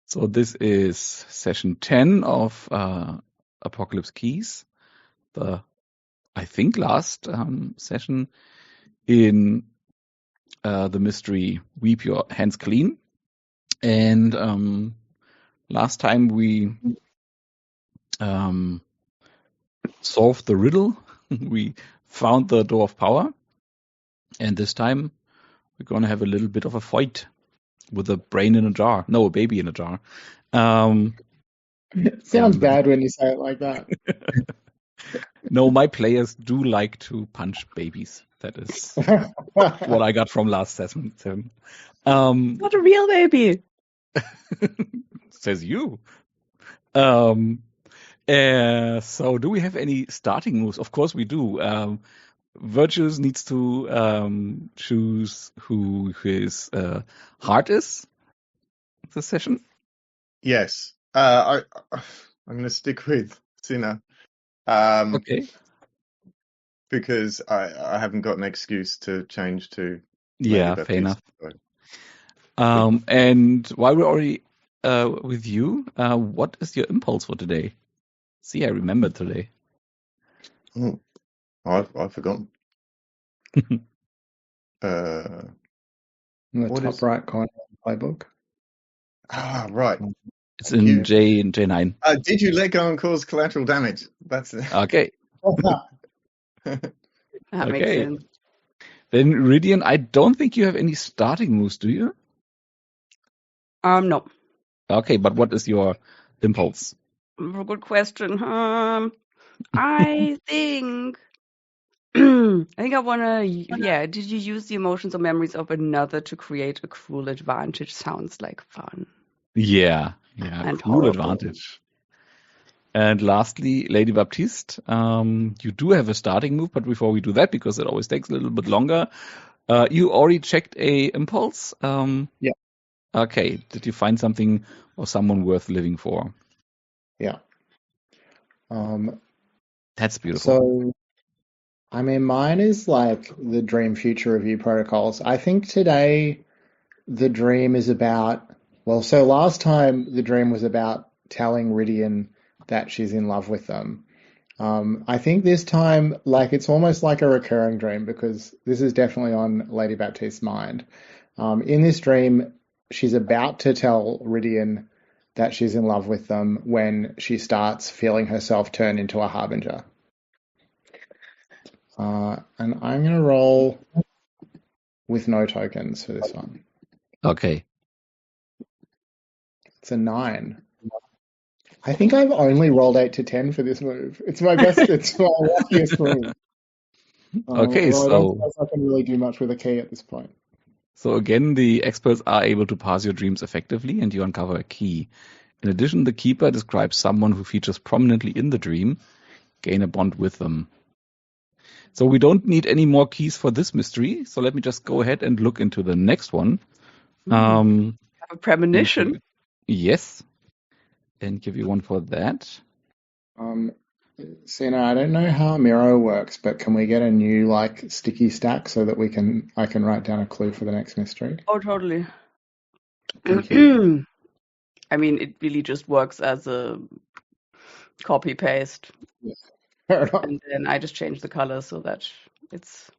So this is session 10 of Apocalypse Keys, the, I think, last session in the mystery Weep Your Hands Clean. And last time we solved the riddle. We found the door of power. And this time we're going to have a little bit of a fight with a brain in a jar. No, a baby in a jar. It sounds bad when you say it like that. No, my players do like to punch babies. That is what I got from last session. Not a real baby. Says you. So do we have any starting moves? Of course we do. Virtues needs to choose who his heart is this session. Yes. I'm going to stick with Sinner. Okay. Because I haven't got an excuse to change to Yeah, fair enough. And while we're already with you, what is your impulse for today? See, I remembered today. Oh, I've forgotten. In the top right corner of the playbook. Ah, right. It's in J9. Did you let go and cause collateral damage? That's it. Okay. That makes sense. Then, Ridian, I don't think you have any starting moves, do you? No. Okay, but what is your impulse? Good question. I think I want to. Yeah. Did you use the emotions or memories of another to create a cruel advantage? Sounds like fun. Yeah. And cruel horrible. advantage. And lastly, Lady Baptiste, you do have a starting move, but before we do that, because it always takes a little bit longer, you already checked a impulse. Yeah. Okay. Did you find something or someone worth living for? Yeah. That's beautiful. So, I mean, mine is like the dream future review protocols. I think today the dream is about, so last time the dream was about telling Ridian that she's in love with them. I think this time, it's almost like a recurring dream because this is definitely on Lady Baptiste's mind. In this dream, she's about to tell Ridian that she's in love with them when she starts feeling herself turn into a harbinger. And I'm going to roll with no tokens for this one. Okay. It's a 9. I think I've only rolled 8 to 10 for this move. It's my luckiest move. Okay, I so don't suppose I can really do much with a key at this point. So again, the experts are able to pass your dreams effectively, and you uncover a key. In addition, the keeper describes someone who features prominently in the dream. Gain a bond with them. So we don't need any more keys for this mystery. So let me just go ahead and look into the next one. Have a premonition. Yes. And give you one for that. Sina, I don't know how Miro works, but can we get a new sticky stack so that I can write down a clue for the next mystery? Oh, totally. Thank you. I mean, it really just works as a copy paste. Yeah. Fair enough. And then I just change the color so that it's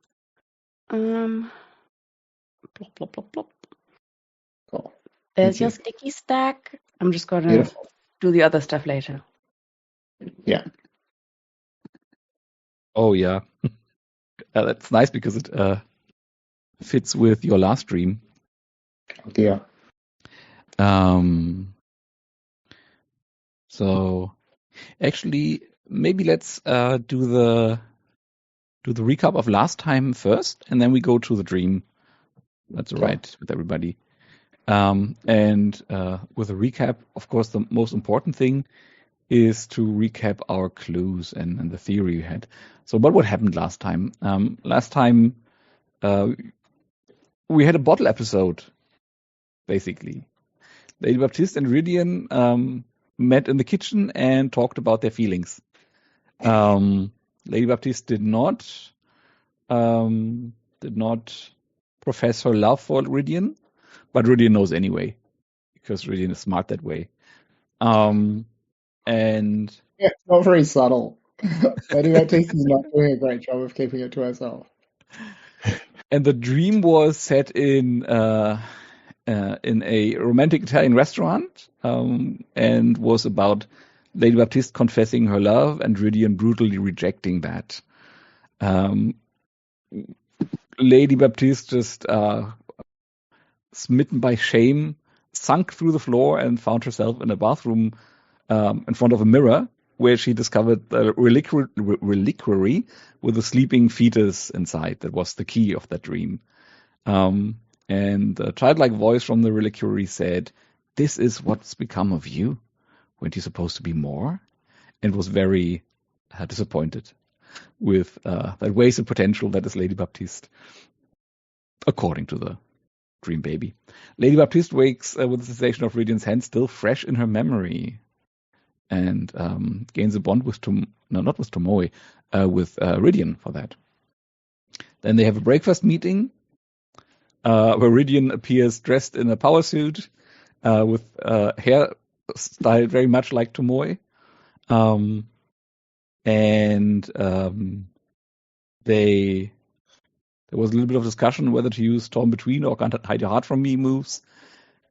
plop, plop, plop, plop. Cool. There's your sticky stack. I'm just gonna Beautiful. do the other stuff later. Yeah. Oh yeah. That's nice because it fits with your last dream. Yeah. So actually, maybe let's do the recap of last time first, and then we go to the dream. That's all right with everybody. And with a recap, of course, the most important thing is to recap our clues and the theory we had. So what happened last time? Last time we had a bottle episode, basically. Lady Baptiste and Ridian met in the kitchen and talked about their feelings. Lady Baptiste did not profess her love for Ridian, but Rydian knows anyway, because Rydian is smart that way. And Yeah, it's not very subtle. Lady Baptiste is not doing a great job of keeping it to herself. and the dream was set in a romantic Italian restaurant, and was about Lady Baptiste confessing her love and Rydian brutally rejecting that. Lady Baptiste just smitten by shame, sunk through the floor and found herself in a bathroom in front of a mirror, where she discovered a reliquary with a sleeping fetus inside. That was the key of that dream. And a childlike voice from the reliquary said, "This is what's become of you. Weren't you supposed to be more?" And was very disappointed with that wasted potential that is Lady Baptiste, according to the dream baby. Lady Baptiste wakes with the sensation of Rydian's hand still fresh in her memory, and gains a bond with not with Tomoe, with Rydian for that. Then they have a breakfast meeting where Rydian appears dressed in a power suit with hair styled very much like Tomoe. There was a little bit of discussion whether to use Storm Between or Can't Hide Your Heart From Me moves.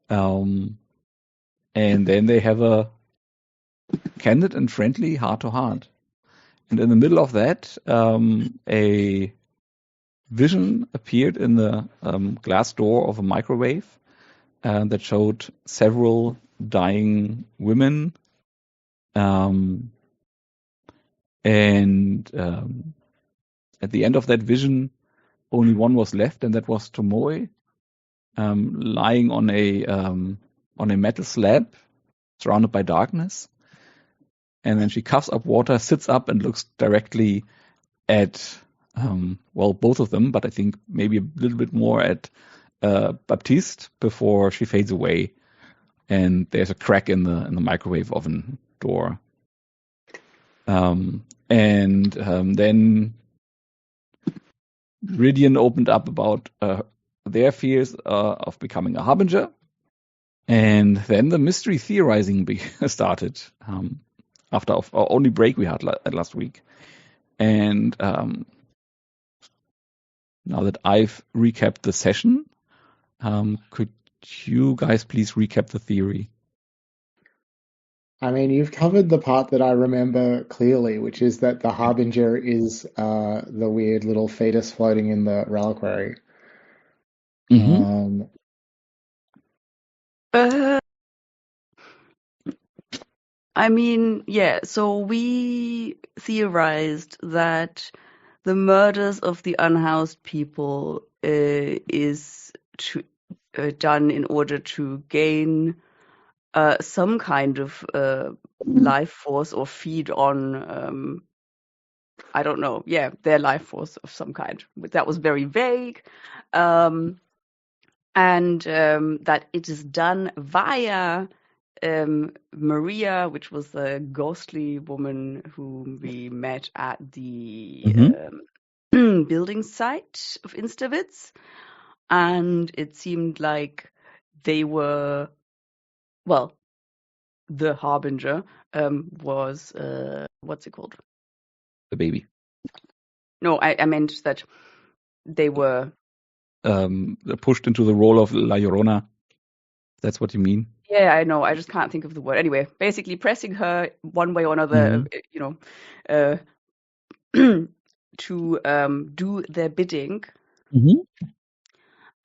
And then they have a candid and friendly heart-to-heart. And in the middle of that, a vision appeared in the glass door of a microwave that showed several dying women. At the end of that vision, only one was left, and that was Tomoe, lying on a metal slab, surrounded by darkness. And then she coughs up water, sits up, and looks directly at both of them, but I think maybe a little bit more at Baptiste before she fades away. And there's a crack in the microwave oven door. Then Rydian opened up about their fears of becoming a harbinger. And then the mystery theorizing started after our only break we had last week. And now that I've recapped the session, could you guys please recap the theory? I mean, you've covered the part that I remember clearly, which is that the harbinger is the weird little fetus floating in the reliquary. Mm-hmm. I mean, yeah, so we theorized that the murders of the unhoused people is done in order to gain some kind of life force or feed on, I don't know, their life force of some kind. That was very vague. And that it is done via Maria, which was the ghostly woman whom we met at the building site of Instavitz. And it seemed like they were, the harbinger was, what's it called? The baby. No, I meant that they were pushed into the role of La Llorona. That's what you mean? Yeah, I know. I just can't think of the word. Anyway, basically pressing her one way or another, to do their bidding. Mm-hmm.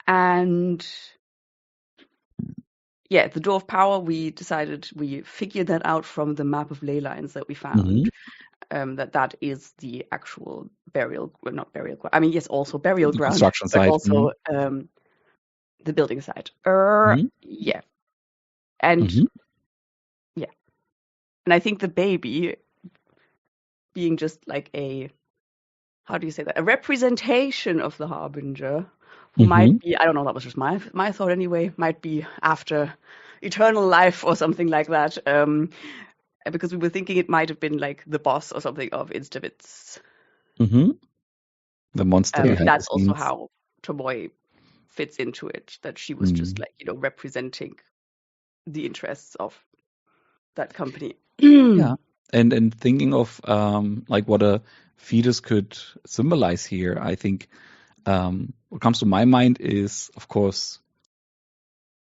And the door of power, we figured that out from the map of ley lines that we found. That is the actual not burial ground. I mean, yes, also burial ground, construction but site. Also the building site. Yeah. And and I think the baby being just like a representation of the harbinger, who might be, I don't know, that was just my thought anyway, might be after eternal life or something like that. Because we were thinking it might have been like the boss or something of Instavitz. The monster. That's also how Tomoe fits into it, that she was just like, representing the interests of that company. Yeah. And thinking of like what a fetus could symbolize here, I think what comes to my mind is, of course,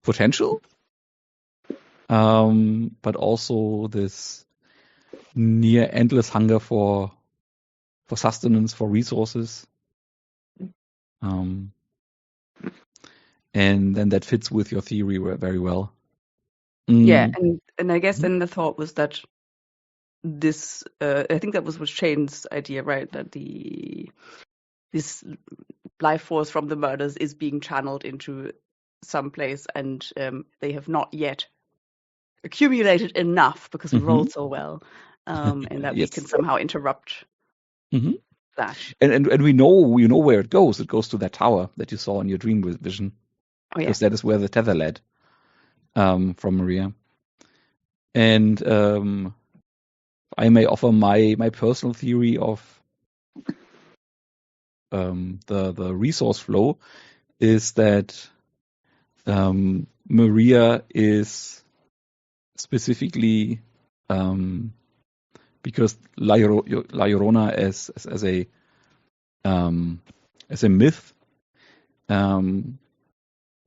potential, but also this near endless hunger for sustenance, for resources. And then that fits with your theory very well. Yeah, and I guess then the thought was that this, I think that was Shane's idea, right? That this life force from the murders is being channeled into some place, and they have not yet accumulated enough because we rolled so well, and that we Yes. can somehow interrupt that. And we know where it goes. It goes to that tower that you saw in your dream vision. Oh yeah. Because that is where the tether led from Maria. And I may offer my personal theory of the resource flow is that Maria is specifically because La Llorona as a myth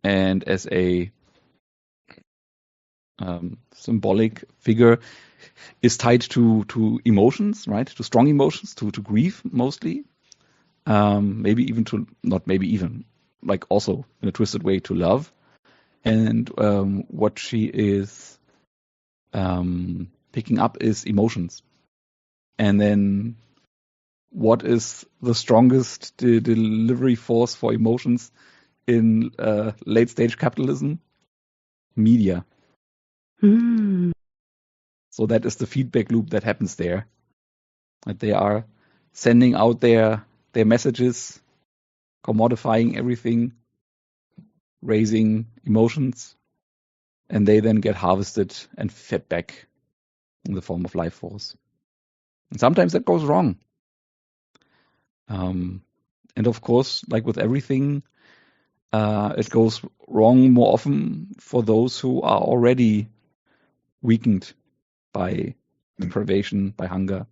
and as a symbolic figure is tied to emotions, right? To strong emotions, to grief mostly. Maybe even to, not maybe even, like also in a twisted way, to love. And what she is picking up is emotions. And then what is the strongest delivery force for emotions in late stage capitalism? Media. So that is the feedback loop that happens there. That they are sending out their messages, commodifying everything, raising emotions, and they then get harvested and fed back in the form of life force. And sometimes that goes wrong. And of course, like with everything, it goes wrong more often for those who are already weakened by deprivation, by hunger.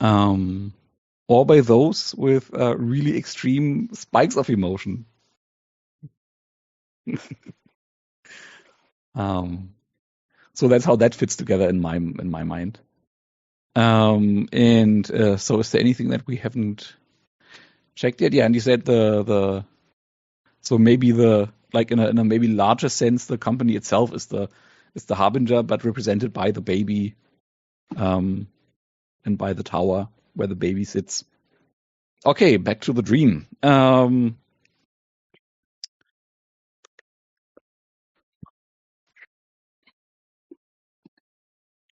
Or by those with really extreme spikes of emotion. So that's how that fits together in my mind. And so is there anything that we haven't checked yet? Yeah, and you said so maybe like in a maybe larger sense, the company itself is the harbinger, but represented by the baby, and by the tower where the baby sits. Okay, back to the dream.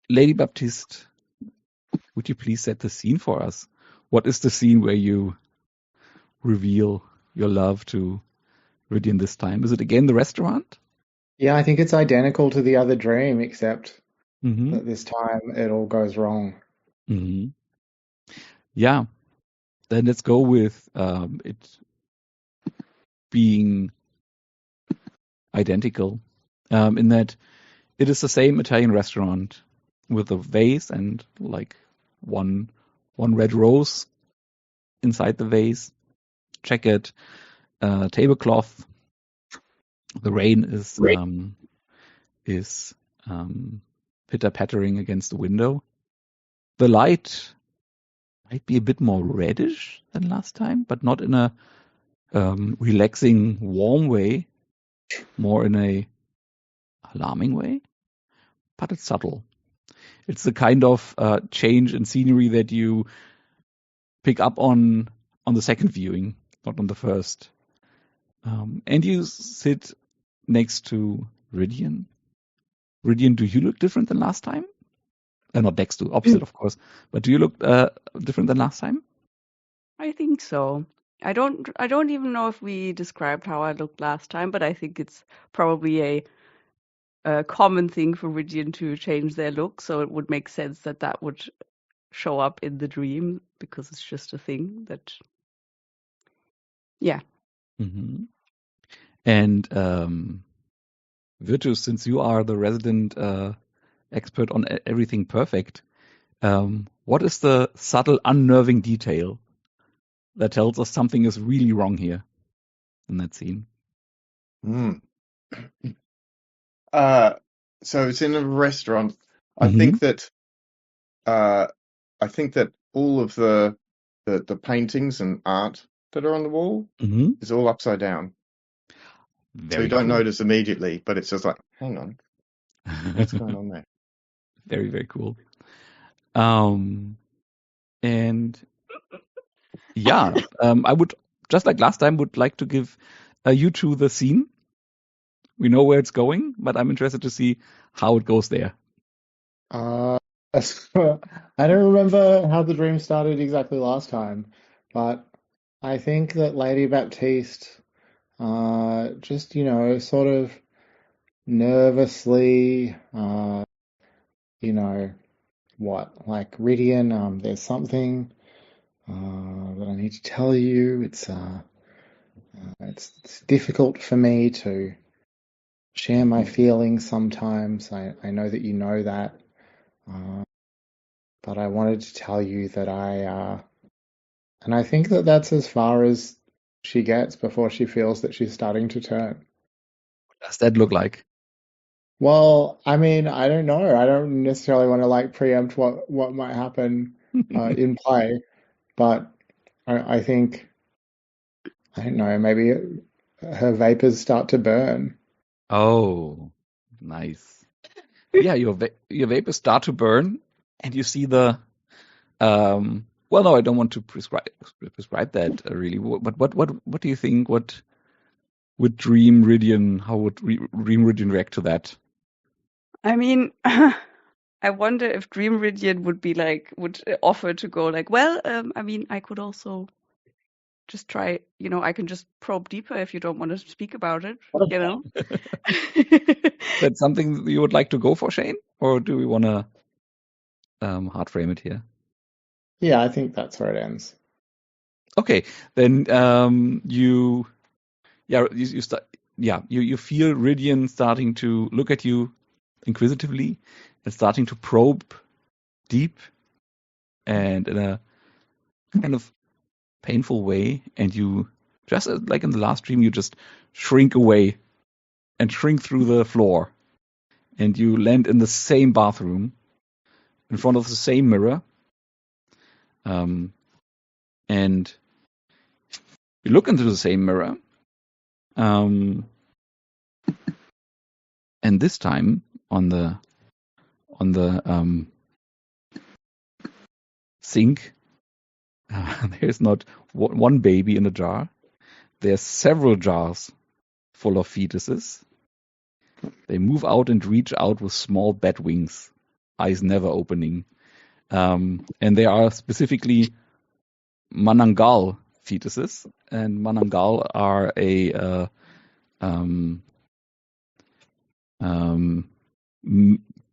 Lady Baptiste, would you please set the scene for us? What is the scene where you reveal your love to Rydian this time? Is it again the restaurant? Yeah, I think it's identical to the other dream, except that this time it all goes wrong. Yeah. Then let's go with it being identical, in that it is the same Italian restaurant with a vase and like one red rose inside the vase, checkered tablecloth. The rain is pitter pattering against the window. The light might be a bit more reddish than last time, but not in a relaxing, warm way, more in a alarming way, but it's subtle. It's the kind of change in scenery that you pick up on the second viewing, not on the first. And you sit next to Rydian. Rydian, do you look different than last time? Not next to, opposite, of course. But do you look different than last time? I think so. I don't even know if we described how I looked last time, but I think it's probably a common thing for Rydian to change their look, so it would make sense that would show up in the dream because it's just a thing that Yeah. Mm-hmm. And Virtus, since you are the resident expert on everything perfect, what is the subtle, unnerving detail that tells us something is really wrong here in that scene? Hmm. So it's in a restaurant. I Mm-hmm. think that uh, all of the paintings and art that are on the wall Mm-hmm. is all upside down. So you Very don't cool. notice immediately, but it's just like, hang on, what's going on there? Very, very cool. And yeah, I would, just like last time, would like to give you two the scene. We know where it's going, but I'm interested to see how it goes there. Uh, I don't remember how the dream started exactly last time, but I think that Lady Baptiste, just, sort of nervously, like Ridian, there's something that I need to tell you. It's difficult for me to share my feelings sometimes. I know that you know that, uh, but I wanted to tell you that and I think that that's as far as she gets before she feels that she's starting to turn. What does that look like? Well, I mean, I don't know. I don't necessarily want to like preempt what might happen in play, but I think I don't know. Maybe her vapors start to burn. Oh, nice. Yeah, your vapors start to burn, and you see the. Well, no, I don't want to prescribe that really. But what do you think? What would Dream Ridian? How would Dream Ridian react to that? I mean, I wonder if Dream Radiant would offer to go like, well, I mean, I could also just try, I can just probe deeper if you don't want to speak about it, you know? That's something you would like to go for, Shane, or do we want to hard frame it here? Yeah, I think that's where it ends. Okay, then you start. Yeah, you feel Ridian starting to look at you inquisitively and starting to probe deep and in a kind of painful way, and you just like in the last dream, you just shrink away and shrink through the floor, and you land in the same bathroom in front of the same mirror, and you look into the same mirror, and this time on the sink, there's not one baby in a jar. There's several jars full of fetuses. They move out and reach out with small bat wings, eyes never opening. And they are specifically Manangal fetuses, and Manangal are a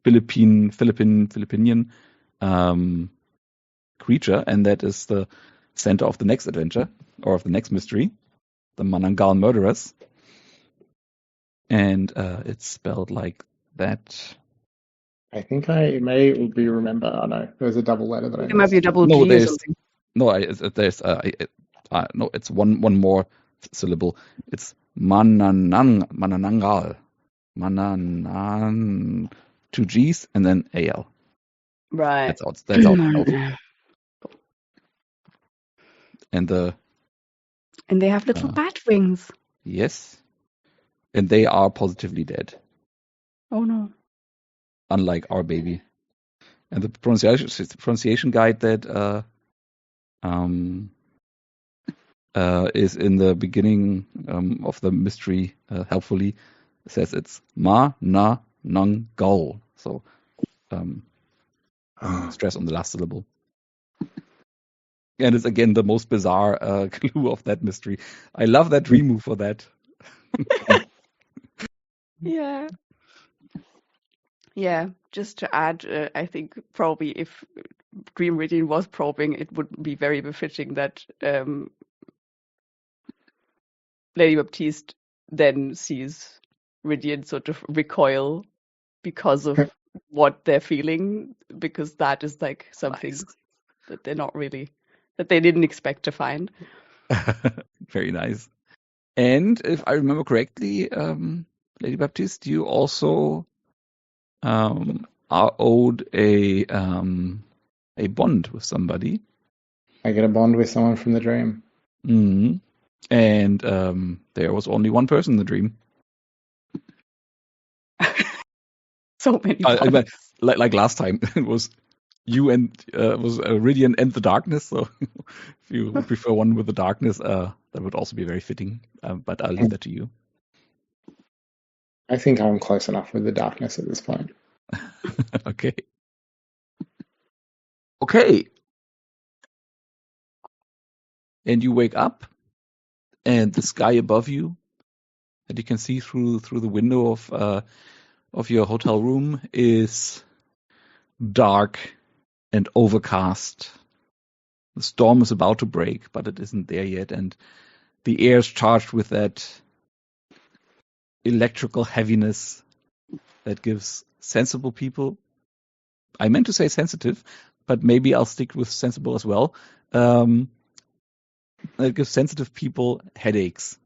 Philippine creature, and that is the center of the next adventure or of the next mystery, the Manangal murderers. And it's spelled like that. I think I may be remember. Oh no, there was a double letter that I It might be a missed. double No, G or there's something. no. There's no. It's one more syllable. It's Mananangal, Mananan, two G's and then AL. Right. That's how it's spelled. And And they have little bat wings. yes, and they are positively dead, Oh no. unlike our baby. And the pronunciation guide that is in the beginning of the mystery, helpfully says it's Ma Na Nang Gul. So stress on the last syllable. And it's again the most bizarre clue of that mystery. I love that dream move for that. Yeah. Yeah. Just to add, I think probably if Dream Reading was probing, it would be very befitting that Lady Baptiste then sees Ridian sort of recoil because of what they're feeling, because that is like something Nice. that that they didn't expect to find. Very nice. And if I remember correctly, Lady Baptiste, you also are owed a bond with somebody. I get a bond with someone from the dream. Mm. And there was only one person in the dream. So many bonds. Like last time, it was you and was Ridian and the darkness. So if you would prefer one with the darkness, that would also be very fitting. But I'll leave that to you. I think I'm close enough with the darkness at this point. Okay. Okay. And you wake up, and the sky above you, that you can see through the window of your hotel room, is dark and overcast. The storm is about to break, but it isn't there yet, and the air is charged with that electrical heaviness that gives sensible people. I meant to say sensitive, but maybe I'll stick with sensible as well. That gives sensitive people headaches.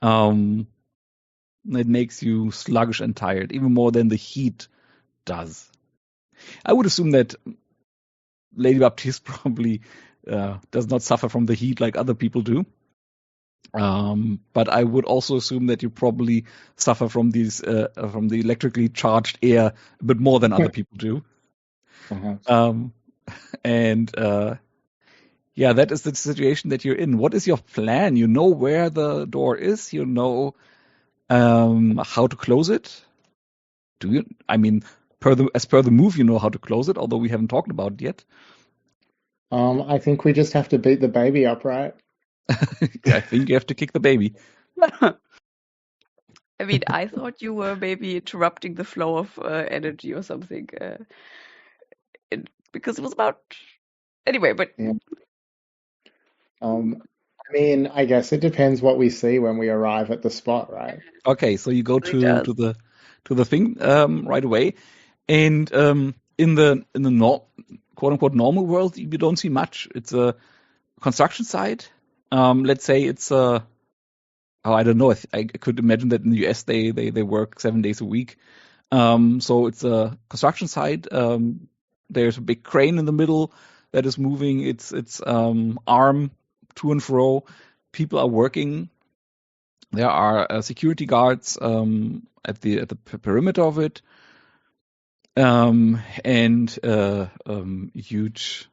It makes you sluggish and tired, even more than the heat does. I would assume that Lady Baptiste probably does not suffer from the heat like other people do. But I would also assume that you probably suffer from from the electrically charged air a bit more than other people do. And yeah, that is the situation that you're in. What is your plan? You know where the door is. You know how to close it. Do you? I mean, as per the move, you know how to close it. Although we haven't talked about it yet. I think we just have to beat the baby up, right? I think you have to kick the baby. I mean, I thought you were maybe interrupting the flow of energy or something, because it was about anyway. But Yeah. I mean, I guess it depends what we see when we arrive at the spot, right? Okay, so you go to the thing right away, and in the quote unquote normal world, you don't see much. It's a construction site. Let's say it's a I don't know. I could imagine that in the US they work 7 days a week. So it's a construction site. There's a big crane in the middle that is moving its arm to and fro. People are working. There are security guards at the perimeter of it, and huge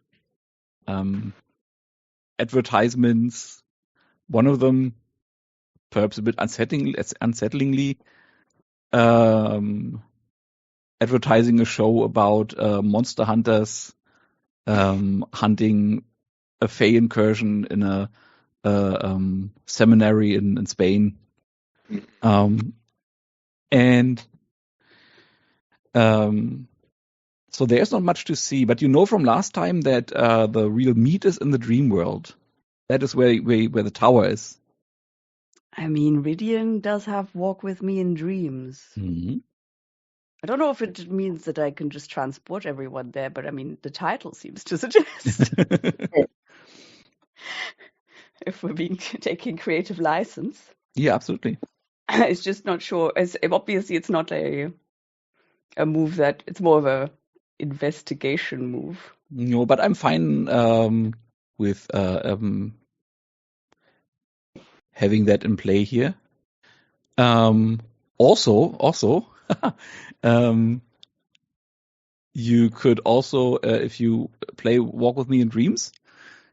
advertisements. One of them, perhaps a bit unsettlingly, advertising a show about monster hunters hunting a Fey incursion in a seminary in Spain. So there's not much to see, but you know from last time that the real meat is in the dream world. That is where the tower is. I mean, Ridian does have walk with me in dreams. Mm-hmm. I don't know if it means that I can just transport everyone there, but I mean, the title seems to suggest. If we're taking creative license. Yeah, absolutely. It's just not sure. Obviously, it's not a move that it's more of a investigation move. No, but I'm fine with having that in play here. Also, you could also, if you play Walk with Me in Dreams,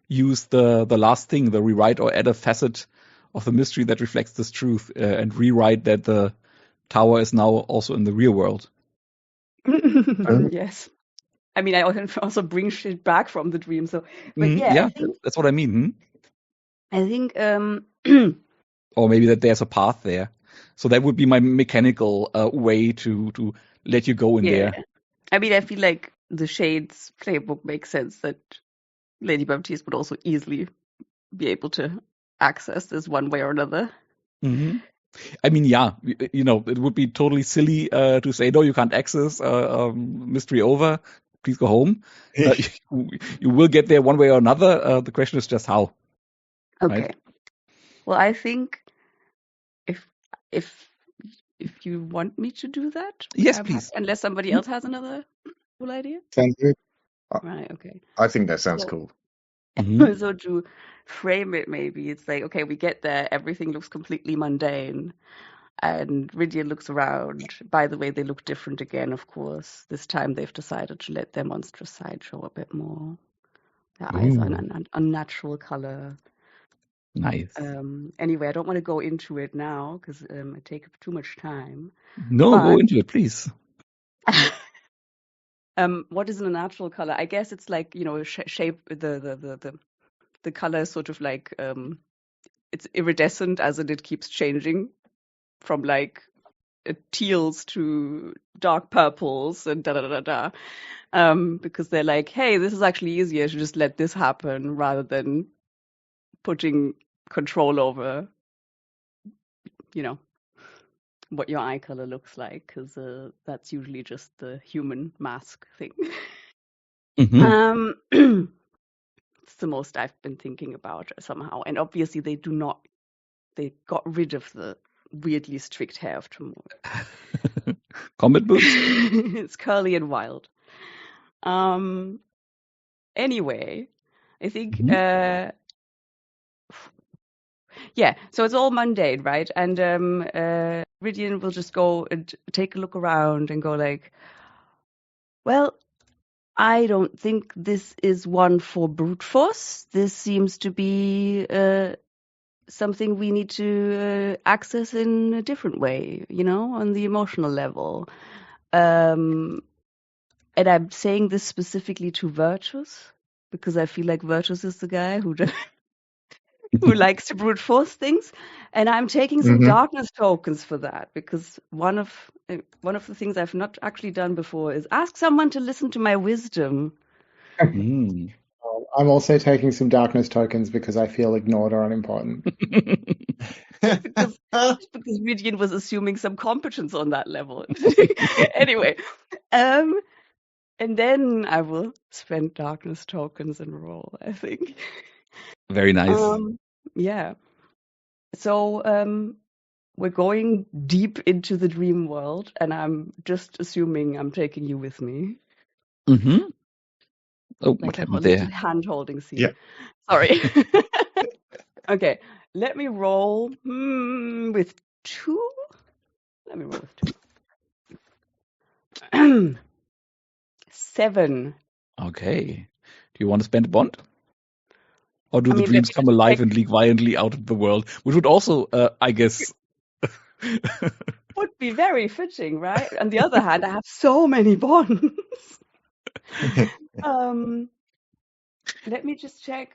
use the last thing, the rewrite or add a facet of the mystery that reflects this truth, and rewrite that the tower is now also in the real world. Yes. I mean, I also bring shit back from the dream. So, but yeah, that's what I mean. I think, or maybe that there's a path there. So that would be my mechanical way to let you go in there. I mean, I feel like the Shades playbook makes sense that Lady Baptiste would also easily be able to access this one way or another. Hmm. I mean, yeah, it would be totally silly to say, no, you can't access, mystery over, please go home. You will get there one way or another. The question is just how, Okay. right? Well, I think if you want me to do that, Yes, I'm please. happy, unless somebody else has another cool idea. Sounds good. Right. Okay. I think that sounds So, cool. Mhm. so to frame it, maybe it's like, okay, we get there, everything looks completely mundane, and Rydian looks around. By the way, they look different again, of course. This time they've decided to let their monstrous side show a bit more. Their eyes are Ooh, an unnatural color. nice. Anyway, I don't want to go into it now because it takes too much time. No, go But into it, please. what is an unnatural color? I guess it's like, shape the color is sort of like it's iridescent, as in it keeps changing from like teals to dark purples and da da da da. Because they're like, hey, this is actually easier to just let this happen rather than putting control over, what your eye color looks like, because that's usually just the human mask thing. Hmm. It's the most I've been thinking about somehow. And obviously they got rid of the weirdly strict hair of Timur. Combat boots? It's curly and wild. Anyway, I think Mhm. yeah, so it's all mundane, right? And Rydian will just go and take a look around and go like, well, I don't think this is one for brute force. This seems to be something we need to access in a different way, on the emotional level. And I'm saying this specifically to Virtus because I feel like Virtus is the guy who who likes to brute force things, and I'm taking some Hmm. darkness tokens for that because one of the things I've not actually done before is ask someone to listen to my wisdom. Mm. I'm also taking some darkness tokens because I feel ignored or unimportant. because Rydian was assuming some competence on that level. Anyway, and then I will spend darkness tokens and roll, I think. Very nice. Yeah. So we're going deep into the dream world, and I'm just assuming I'm taking you with me. Hmm. Oh, what Like a happened little there? hand-holding Yeah. scene. Sorry. Okay, let me roll with 2. Let me roll with 2. 7. Okay. Do you want to spend a bond? Or do I the mean, let dreams me come just alive check. and leak violently out of the world? Which would also, I guess. Would be very fitting, right? On the other hand, I have so many bonds. um, Let me just check.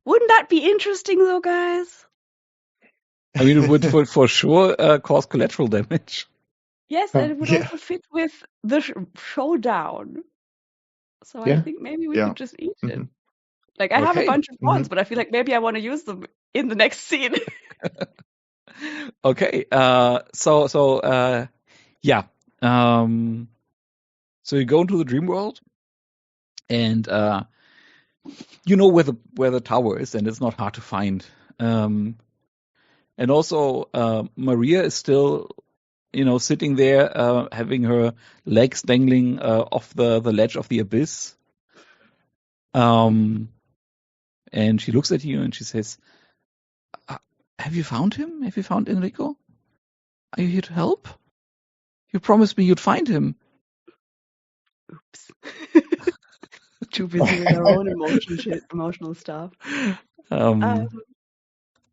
Wouldn't that be interesting, though, guys? I mean, it would for sure cause collateral damage. Yes, and it would Yeah. also fit with the showdown. So I Yeah. think maybe we Yeah. could just eat it. Hmm. Like, I have a Okay. bunch of bonds, but I feel like maybe I want to use them in the next scene. Okay. Yeah. So you go into the dream world, and you know where the tower is, and it's not hard to find. And also, Maria is still, sitting there, having her legs dangling off the ledge of the abyss. And she looks at you and she says, "Have you found him? Have you found Enrico? Are you here to help? You promised me you'd find him." Oops. Too busy with our own emotional stuff. Um,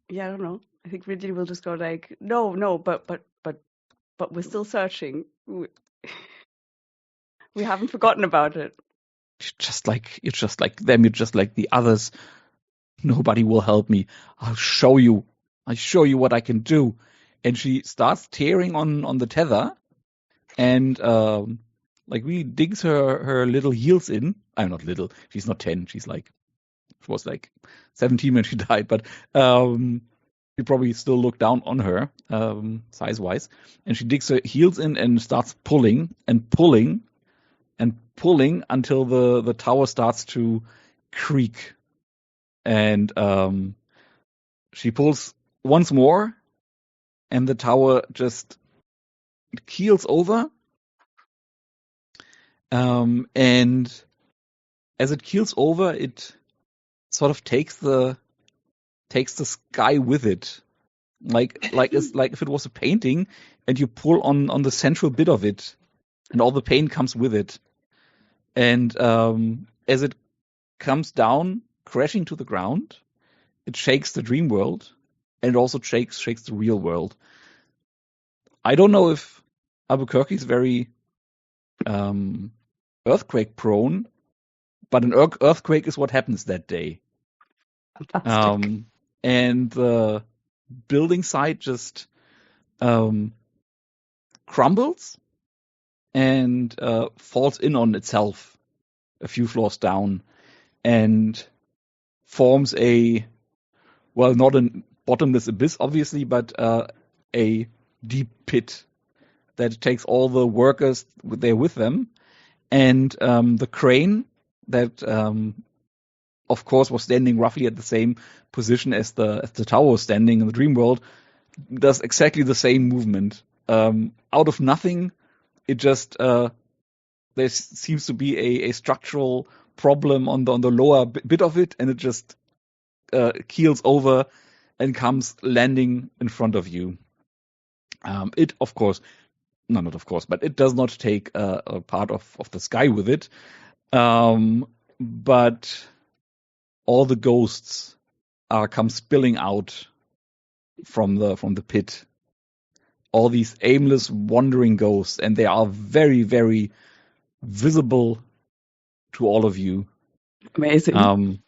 Yeah, I don't know. I think Ridley will just go like, no, but we're still searching. We haven't forgotten about it. you're just like them. You're just like the others. Nobody will help me. I'll show you. I'll show you what I can do. And she starts tearing on the tether, and like really digs her little heels in. I'm not little. She's not 10. She's like She was like 17 when she died, but you probably still look down on her size-wise. And she digs her heels in and starts pulling and pulling and pulling until the tower starts to creak. And she pulls once more, and the tower just keels over. And as it keels over, it sort of takes the sky with it, like if it was a painting, and you pull on the central bit of it, and all the paint comes with it. And as it comes down, crashing to the ground, it shakes the dream world, and it also shakes the real world. I don't know if Albuquerque is very earthquake prone, but an earthquake is what happens that day. Fantastic. And the building site just crumbles and falls in on itself a few floors down and forms not a bottomless abyss, obviously, but a deep pit that takes all the workers there with them. And the crane that, of course, was standing roughly at the same position as the tower was standing in the dream world, does exactly the same movement. Out of nothing, it just there seems to be a structural problem on the lower bit of it, and it just keels over and comes landing in front of you. It, of course, not of course, but it does not take a part of the sky with it. But all the ghosts come spilling out from the pit. All these aimless, wandering ghosts, and they are very, very visible to all of you. Amazing.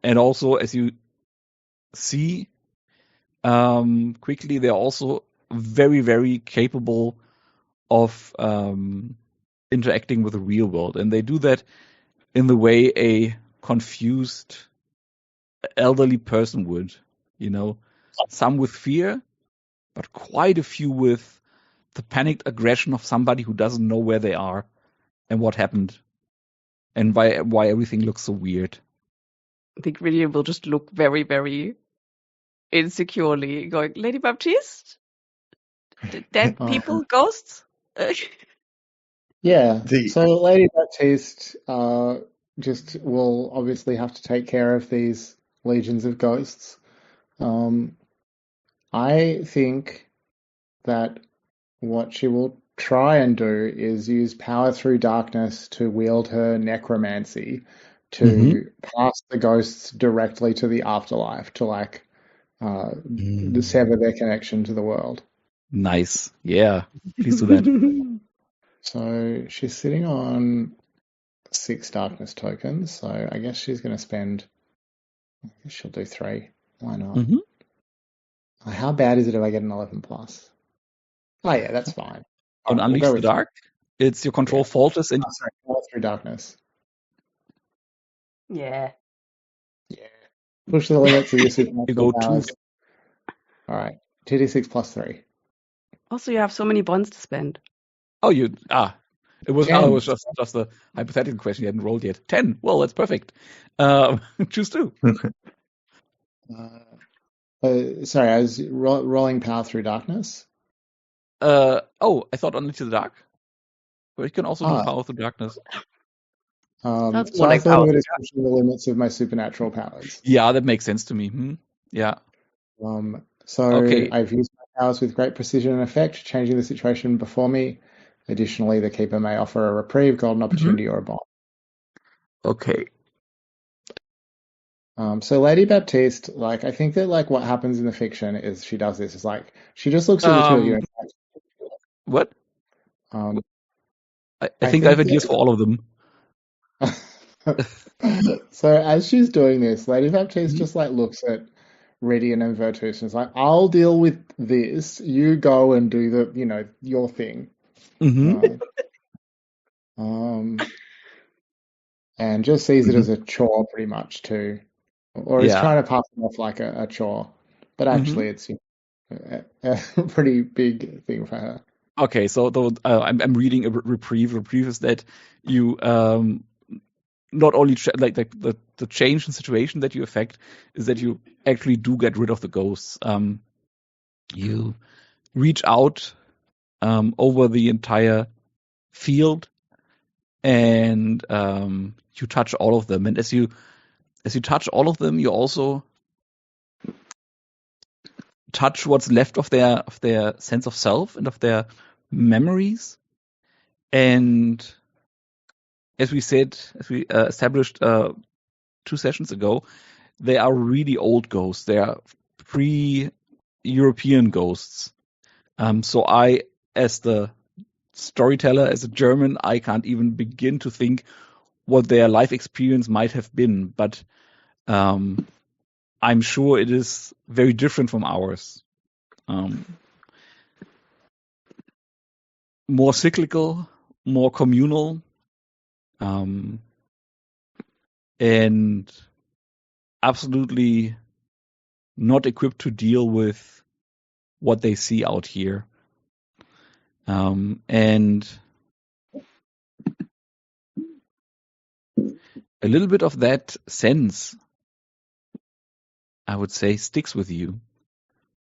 And also, as you see quickly, they're also very, very capable of interacting with the real world. And they do that in the way a confused elderly person would, some with fear, but quite a few with the panicked aggression of somebody who doesn't know where they are and what happened and why everything looks so weird. I think Lydia will just look very, very insecurely, going, Lady Baptiste? Dead people? Ghosts? Yeah. The So Lady Baptiste just will obviously have to take care of these legions of ghosts. I think that what she will try and do is use power through darkness to wield her necromancy to pass the ghosts directly to the afterlife, to sever their connection to the world. Nice. Yeah. Please do that. So she's sitting on 6 darkness tokens, so I guess she's going to I guess she'll do 3. Why not? How bad is it if I get an 11 plus? Oh yeah, that's fine. On We'll Unleash go the with Dark, it's your control faultless and sorry, power through darkness. Yeah. Yeah. Push the limits of your you supernatural go powers. All right. 2d6 plus 3. Also, you have so many bonds to spend. It was 10. it was just a hypothetical question you hadn't rolled yet. 10. Well, that's perfect. Choose 2. Sorry, I was rolling power through darkness. I thought Unleash the Dark. But you can also do Power Through Darkness. Sounds So more I like thought of power. it as pushing the limits of my supernatural powers. Yeah, that makes sense to me. Yeah. So Okay. I've used my powers with great precision and effect, changing the situation before me. Additionally, the keeper may offer a reprieve, golden opportunity, or a bomb. Okay. So Lady Baptiste, I think that what happens in the fiction is she does this. It's she just looks at the two of you and What? um, I think I have ideas for all of them. So as she's doing this, Lady Baptiste just looks at Radiant and Virtus and is like, I'll deal with this. You go and do your thing. And just sees it as a chore pretty much too. or is Yeah. trying to pass it off like a chore, but actually it's a pretty big thing for her. Okay, so I'm reading a reprieve. Reprieve is that you not only like the change in situation that you affect is that you actually do get rid of the ghosts. You reach out over the entire field and you touch all of them. And as you touch all of them, you also touch what's left of their sense of self and of their memories. And as we established 2 sessions ago, they are really old ghosts. They are pre-European ghosts. So I, as the storyteller, as a German, I can't even begin to think what their life experience might have been. But I'm sure it is very different from ours. More cyclical, more communal, and absolutely not equipped to deal with what they see out here. And a little bit of that sense, I would say, sticks with you.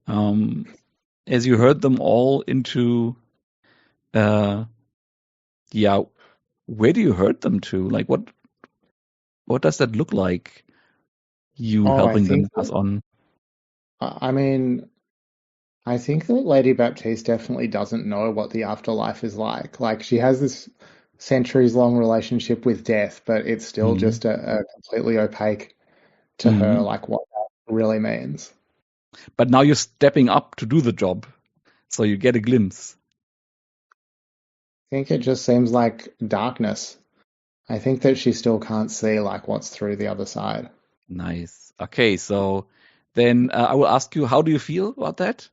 As you heard them all into, where do you herd them to? Like, what does that look like? You Oh, helping them pass on? I mean, I think that Lady Baptiste definitely doesn't know what the afterlife is like. Like, she has this centuries-long relationship with death, but it's still Mhm. just a completely opaque to her, Mhm. like what that really means. But now you're stepping up to do the job, so you get a glimpse. I think it just seems like darkness. I think that she still can't see like what's through the other side. Nice. Okay, so then I will ask you, how do you feel about that?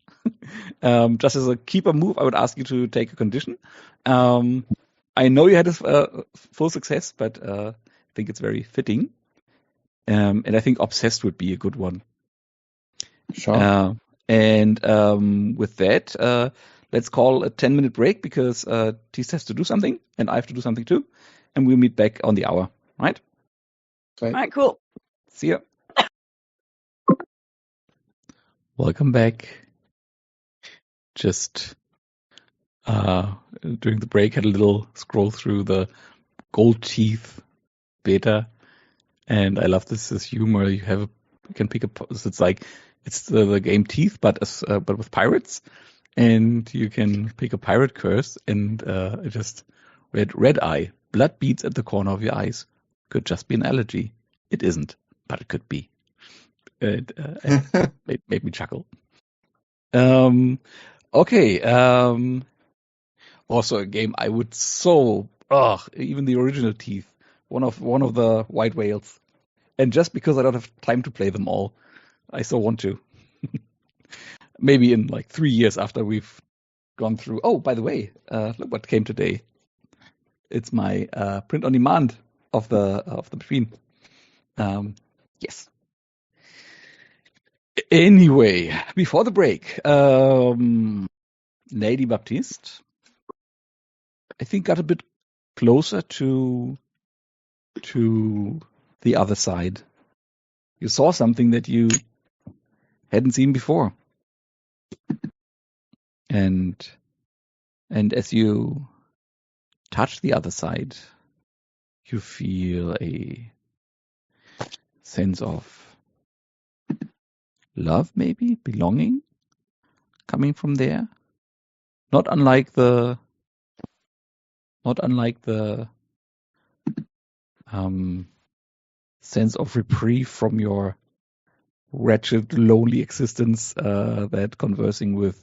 Just as a keeper move, I would ask you to take a condition. I know you had a full success, but I think it's very fitting. And I think obsessed would be a good one. Sure. And with that, let's call a 10-minute break because Tis has to do something and I have to do something too. And we'll meet back on the hour, right? Sweet. All right, cool. See ya. Welcome back. Just during the break, had a little scroll through the Gold Teeth beta, and I love this humor. You can pick up. It's like it's the game Teeth, but with pirates, and you can pick a pirate curse, and it just red eye, blood beads at the corner of your eyes. Could just be an allergy. It isn't, but it could be. It made me chuckle. Okay. Also a game I would even the original Teeth, one of the white whales. And just because I don't have time to play them all, I so want to. Maybe in like 3 years after we've gone through. Oh, by the way, look what came today. It's my print on demand of the machine. Yes. Anyway, before the break, Lady Baptiste, I think, got a bit closer to the other side. You saw something that you hadn't seen before, and as you touch the other side, you feel a sense of love, maybe belonging, coming from there. Not unlike the sense of reprieve from your wretched, lonely existence that conversing with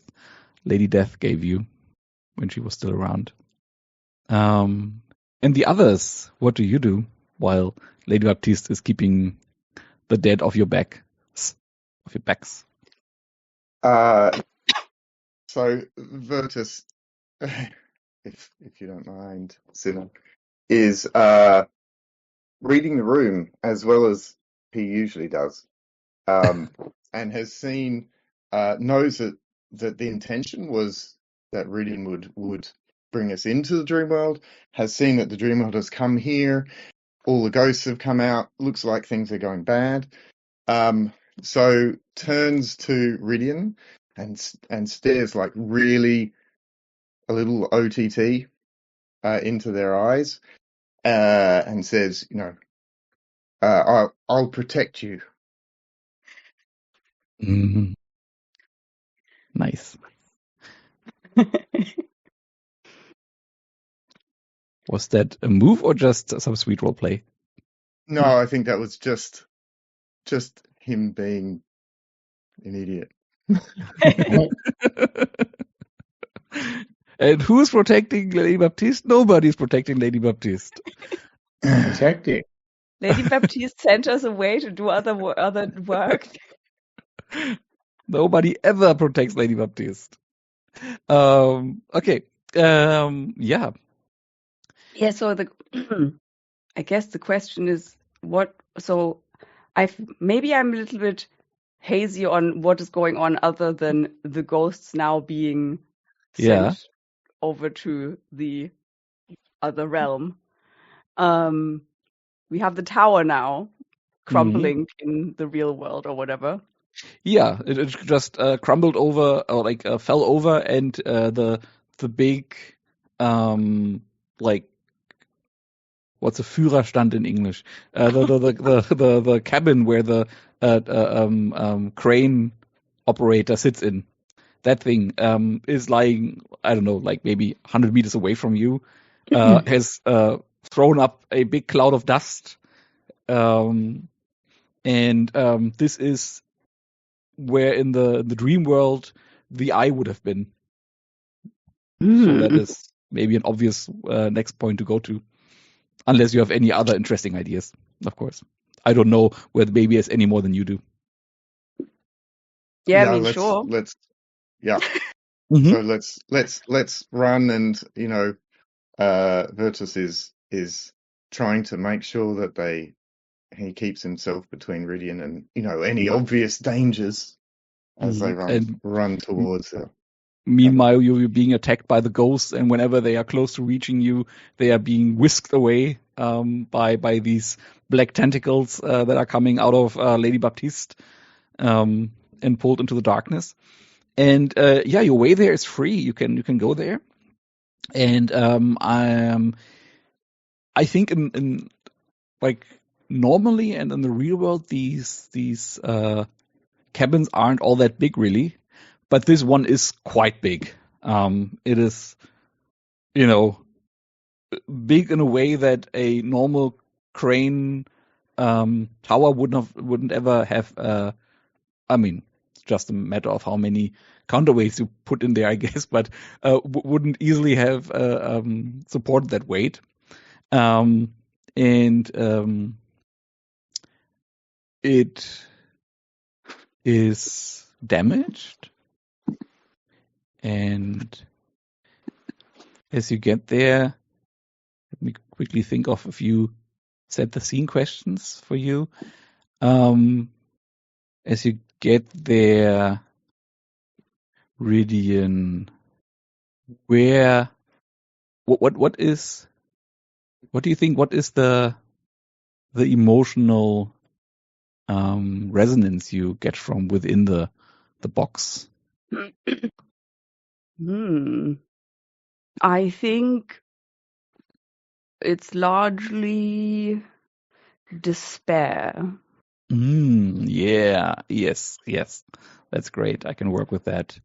Lady Death gave you when she was still around. And the others, what do you do while Lady Baptiste is keeping the dead off your backs? So Virtus, if you don't mind, Sinner, is reading the room as well as he usually does, and has seen, knows that the intention was that Ridian would bring us into the dream world, has seen that the dream world has come here, all the ghosts have come out, looks like things are going bad. So turns to Ridian and stares like really a little OTT into their eyes, and says, I'll protect you. Mhm. Nice. Was that a move or just some sweet role play? No, I think that was just him being an idiot. And who's protecting Lady Baptiste? Nobody's protecting Lady Baptiste. Protecting. Lady Baptiste sent us away to do other work. Nobody ever protects Lady Baptiste. Okay. Yeah. Yeah, so I guess the question is what, so maybe I'm a little bit hazy on what is going on other than the ghosts now being Yeah. sent over to the other realm. We have the tower now crumbling in the real world or whatever. Yeah, it just crumbled over or like fell over, and the big like what's a Führerstand in English? The cabin where the crane operator sits in. That thing is lying, I don't know, like maybe 100 meters away from you. Has thrown up a big cloud of dust, and this is where in the dream world the eye would have been. So that is maybe an obvious next point to go to, unless you have any other interesting ideas. Of course, I don't know whether baby has any more than you do. Yeah, I Yeah, mean, sure. Yeah. Mhm. So let's run, and Virtus is trying to make sure that he keeps himself between Ridian and any obvious dangers as they And run towards her. meanwhile, you're being attacked by the ghosts, and whenever they are close to reaching you, they are being whisked away by these black tentacles that are coming out of Lady Baptiste and pulled into the darkness. And yeah, your way there is free. You can go there. And I think in like normally and in the real world, these cabins aren't all that big really, but this one is quite big. It is, big in a way that a normal crane tower wouldn't ever have. I mean, it's just a matter of how many counterweights you put in there, I guess, but wouldn't easily have supported that weight. And it is damaged. And as you get there, let me quickly think of a few set the scene questions for you. As you get there, Ridian, what do you think? What is the emotional resonance you get from within the box? I think it's largely despair. Yeah, yes, that's great. I can work with that.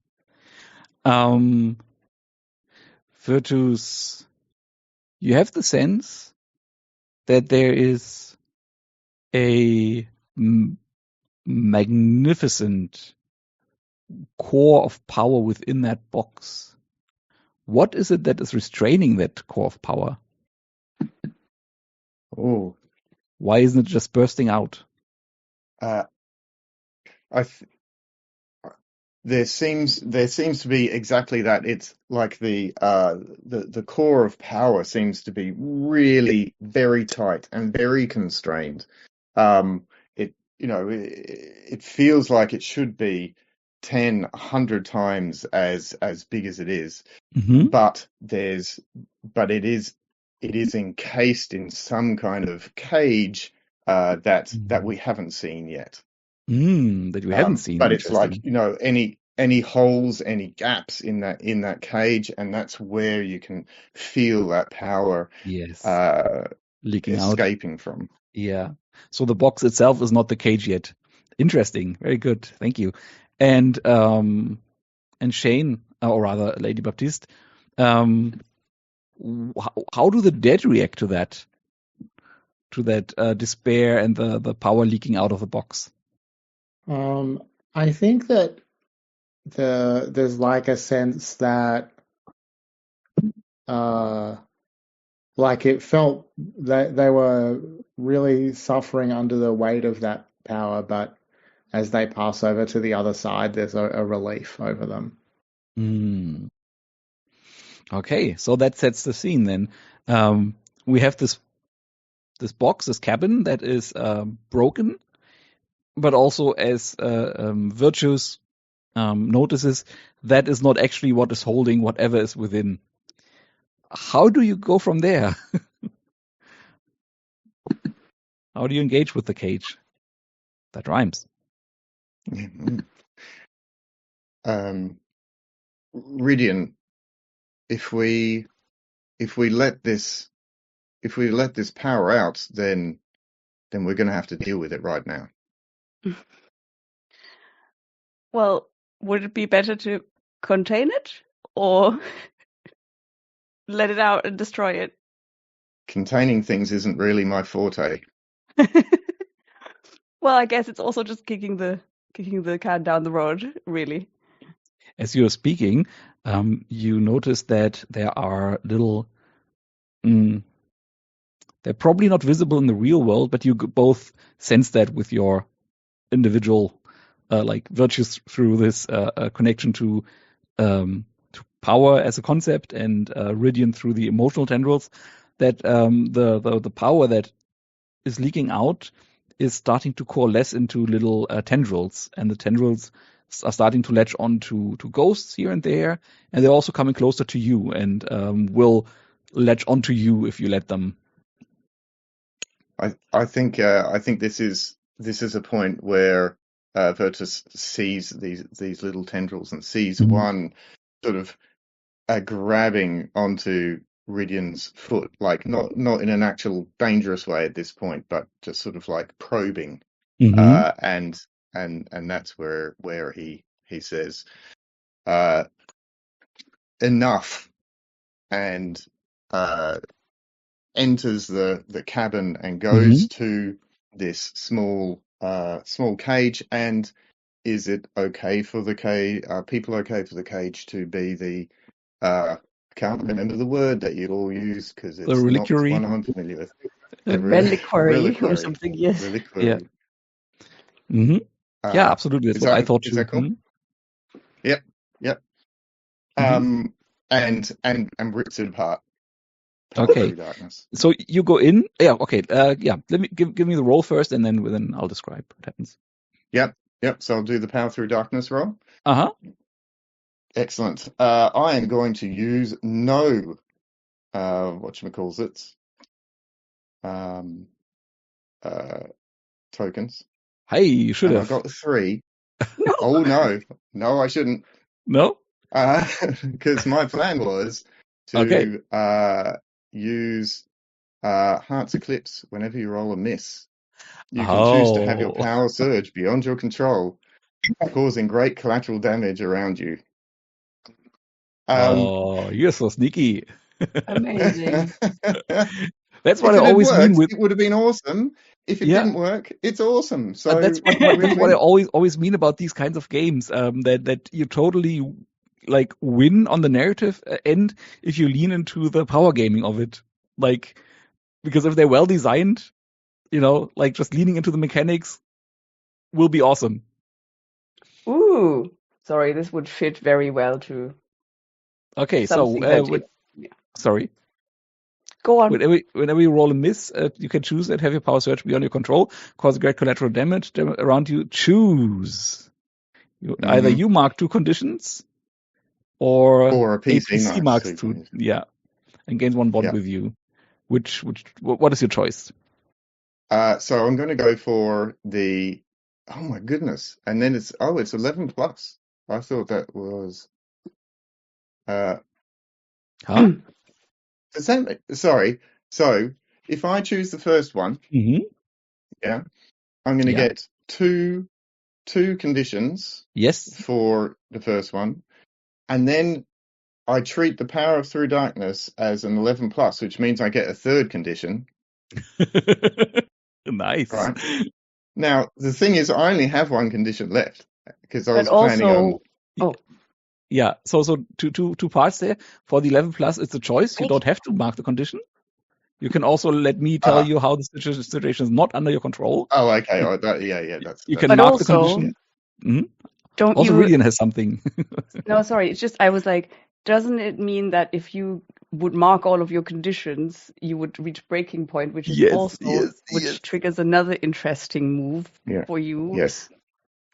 Virtus, you have the sense that there is a magnificent core of power within that box. What is it that is restraining that core of power? Oh, Why isn't it just bursting out? There seems to be exactly that. It's like the core of power seems to be really very tight and very constrained. It it feels like it should be 10, 100 times as big as it is, Mm-hmm. but it is encased in some kind of cage that we haven't seen yet. That we haven't seen. But it's like, Interesting. any holes, any gaps in that cage, and that's where you can feel that power Yes. Leaking out. escaping from. Yeah. So the box itself is not the cage yet. Interesting. Very good. Thank you. And Shane, or rather Lady Baptiste, how do the dead react to that? To that despair and the power leaking out of the box? I think that there's like a sense that like it felt that they were really suffering under the weight of that power, but as they pass over to the other side, there's a relief over them. Okay, so that sets the scene then. We have this box, this cabin that is broken, but also as Virtues notices, that is not actually what is holding whatever is within. How do you go from there? How do you engage with the cage? That rhymes. Ridian, if we let this power out, then we're going to have to deal with it right now. Well, would it be better to contain it or let it out and destroy it? Containing things isn't really my forte. Well, I guess it's also just kicking the can down the road, really. As you're speaking, you notice that there are little. They're probably not visible in the real world, but you both sense that with your individual virtues through this connection to power as a concept, and Ridian through the emotional tendrils, that the power that is leaking out is starting to coalesce into little tendrils, and the tendrils are starting to latch on to ghosts here and there, and they're also coming closer to you and will latch onto you if you let them. I think this is a point where Virtus sees these little tendrils and sees one sort of grabbing onto Ridian's foot, like not in an actual dangerous way at this point, but just sort of like probing. And that's where he says enough, and enters the cabin and goes to this small cage. And is it okay for the cage? Are people okay for the cage to be the I can't remember the word that you all use because it's not one I'm familiar with. A reliquary or something, yes. Reliquary. Yeah. Yeah, absolutely. That's what I thought too. Is that cool? Yep. And rips it apart. Okay. So you go in. Yeah. Okay. Yeah. Let me give me the roll first, and then I'll describe what happens. Yep. So I'll do the power through darkness roll. Excellent. I am going to use no whatchamacallit tokens. Hey, you should have. I got 3. No. Oh no, I shouldn't. No. Because my plan was to use Heart's Eclipse whenever you roll a miss. You can choose to have your power surge beyond your control, causing great collateral damage around you. You're so sneaky. Amazing. That's what I always mean with. It would have been awesome. If it didn't work, it's awesome. So that's what I always mean about these kinds of games. That you totally like win on the narrative end if you lean into the power gaming of it. Like, because if they're well designed, like just leaning into the mechanics will be awesome. Ooh, sorry, this would fit very well to. Okay, so sorry. Go on. Whenever you roll a miss, you can choose and have your power surge beyond your control, cause great collateral damage around you. Choose. Either you mark 2 conditions, or a PC APC marks 2. conditions. Yeah, and gains 1 bond with you. What is your choice? So I'm going to go for the. Oh my goodness! And then it's 11 plus. I thought that was. Huh? Does that? Sorry. So if I choose the first one, yeah, I'm going to get two conditions. Yes. For the first one, and then I treat the power of Through Darkness as an 11 plus, which means I get a third condition. Nice. Right. Now, the thing is, I only have 1 condition left because I was planning on. Oh. Yeah. So two parts there. For the 11 plus, it's a choice. You don't have to mark the condition. You can also let me tell you how the situation is not under your control. Oh, okay. You can mark the condition. Don't also, Radiant has something. No, sorry. It's just I was like, doesn't it mean that if you would mark all of your conditions, you would reach breaking point, which is which triggers another interesting move for you. Yes.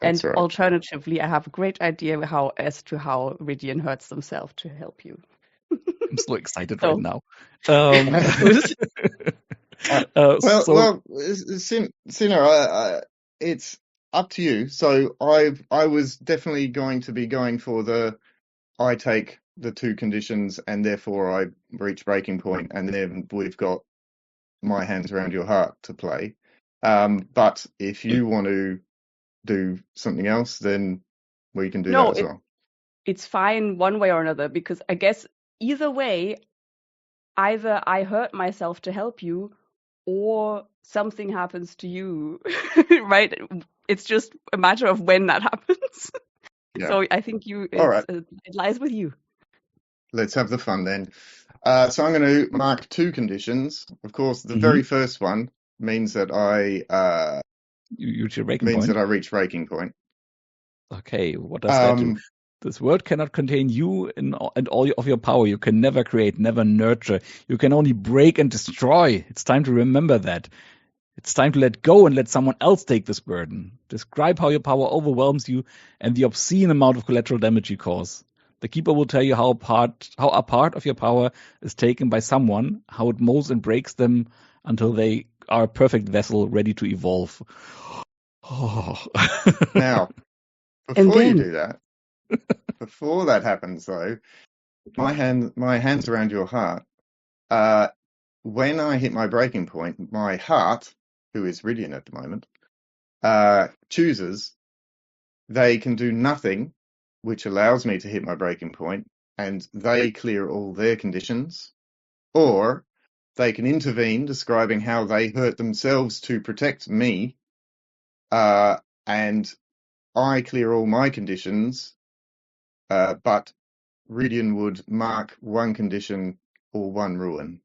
And right. Alternatively, I have a great idea as to how Radiant hurts themselves to help you. I'm so excited right now. Sinner, it's up to you. So I was definitely going to be going for I take the 2 conditions and therefore I reach breaking point, and then we've got my hands around your heart to play. But if you want to do something else, then we can do that as well. It's fine one way or another, because I guess either way, either I hurt myself to help you or something happens to you, right? It's just a matter of when that happens. Yeah. So I think it lies with you. Let's have the fun then. So I'm going to mark 2 conditions. Of course, the very first one means that I reach breaking point. Okay, what does that do? This world cannot contain you and all of your power. You can never create, never nurture. You can only break and destroy. It's time to remember that. It's time to let go and let someone else take this burden. Describe how your power overwhelms you and the obscene amount of collateral damage you cause. The Keeper will tell you how a part of your power is taken by someone, how it molds and breaks them until they are a perfect vessel ready to evolve. Oh. Now, before you do that, before that happens though, my hands around your heart. When I hit my breaking point, my heart, who is Ridian at the moment, chooses they can do nothing, which allows me to hit my breaking point, and they clear all their conditions, or they can intervene, describing how they hurt themselves to protect me, and I clear all my conditions, but Ridian would mark 1 condition or 1 ruin.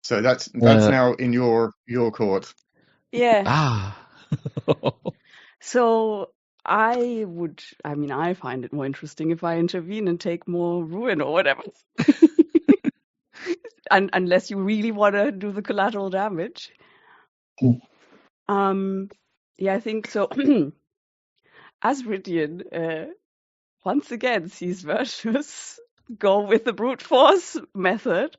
So that's now in your court. Yeah. So I find it more interesting if I intervene and take more ruin or whatever. Unless you really want to do the collateral damage. I think so. As Ridian once again sees Virtus go with the brute force method,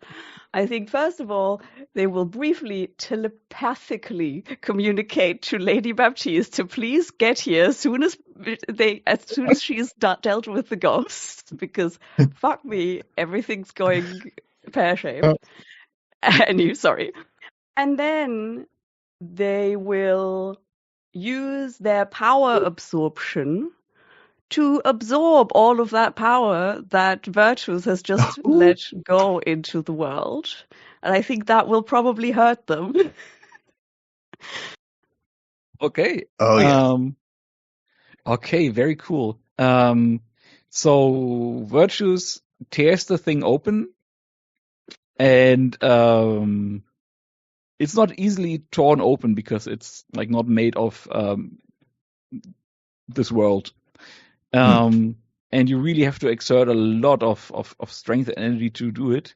I think first of all they will briefly telepathically communicate to Lady Baptiste to please get here as soon as she's dealt with the ghosts, because fuck me, everything's going pear-shaped. And then they will use their power absorption to absorb all of that power that Virtus has just let go into the world. And I think that will probably hurt them. Okay. Oh, yeah. Okay, very cool. So Virtus tears the thing open, and it's not easily torn open because it's like not made of this world. And you really have to exert a lot of strength and energy to do it.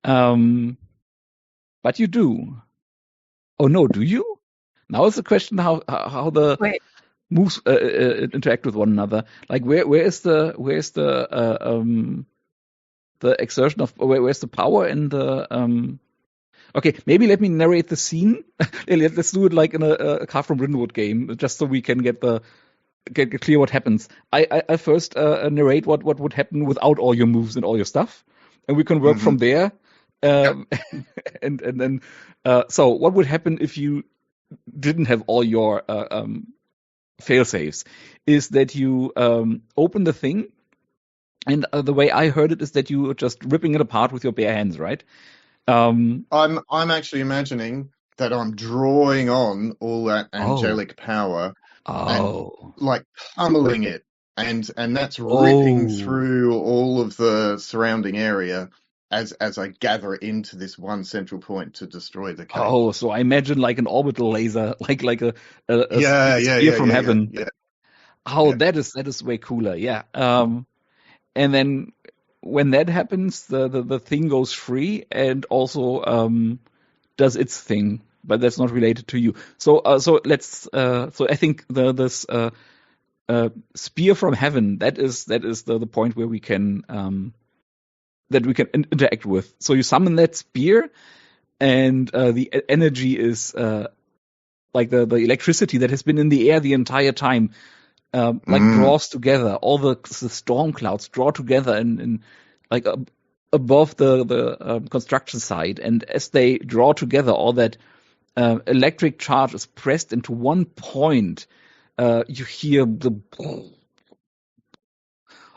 But you do. Oh no, do you? Now it's the question how the Wait, moves interact with one another. Like where's the exertion of where's the power in the Okay, maybe let me narrate the scene. Let's do it like in a Car from Brindlewood game, just so we can get clear what happens. I first narrate what would happen without all your moves and all your stuff, and we can work Mm-hmm. from there. Yep. And then so what would happen if you didn't have all your fail safes? Is that you open the thing, and the way I heard it is that you are just ripping it apart with your bare hands, right? I'm actually imagining that I'm drawing on all that angelic power and Oh, like pummeling it, and that's ripping oh, through all of the surrounding area as I gather it into this one central point to destroy the cage. oh! So I imagine like an orbital laser, like a Yeah, spear from heaven. yeah. Oh, that is way cooler. Yeah. And then when that happens, the thing goes free and also does its thing, but that's not related to you. So let's so I think this spear from heaven, that is the point where we can that we can interact with. So you summon that spear, and the energy is like the electricity that has been in the air the entire time, like draws together. All the storm clouds draw together and like above the construction site, and as they draw together, all that electric charge is pressed into one point. You hear the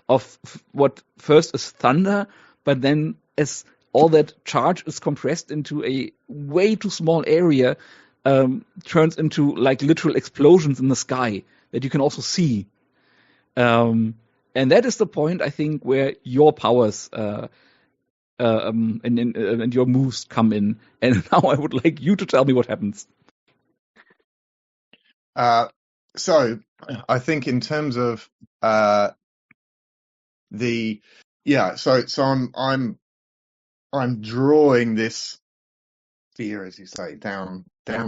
of what first is thunder, but then as all that charge is compressed into a way too small area, turns into like literal explosions in the sky that you can also see. And that is the point, I think, where your powers and your moves come in. And now I would like you to tell me what happens. So I think in terms of so I'm drawing this spear, as you say, down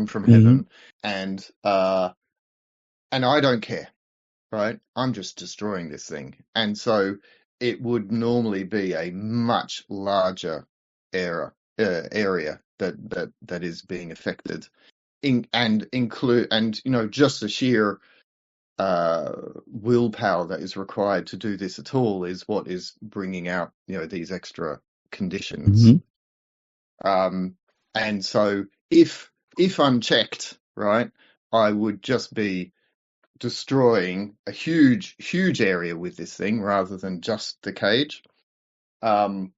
from heaven, and I don't care, right? I'm just destroying this thing, and so it would normally be a much larger area that is being affected, and just the sheer willpower that is required to do this at all is what is bringing out these extra conditions. And so if unchecked, right, I would just be destroying a huge area with this thing rather than just the cage. And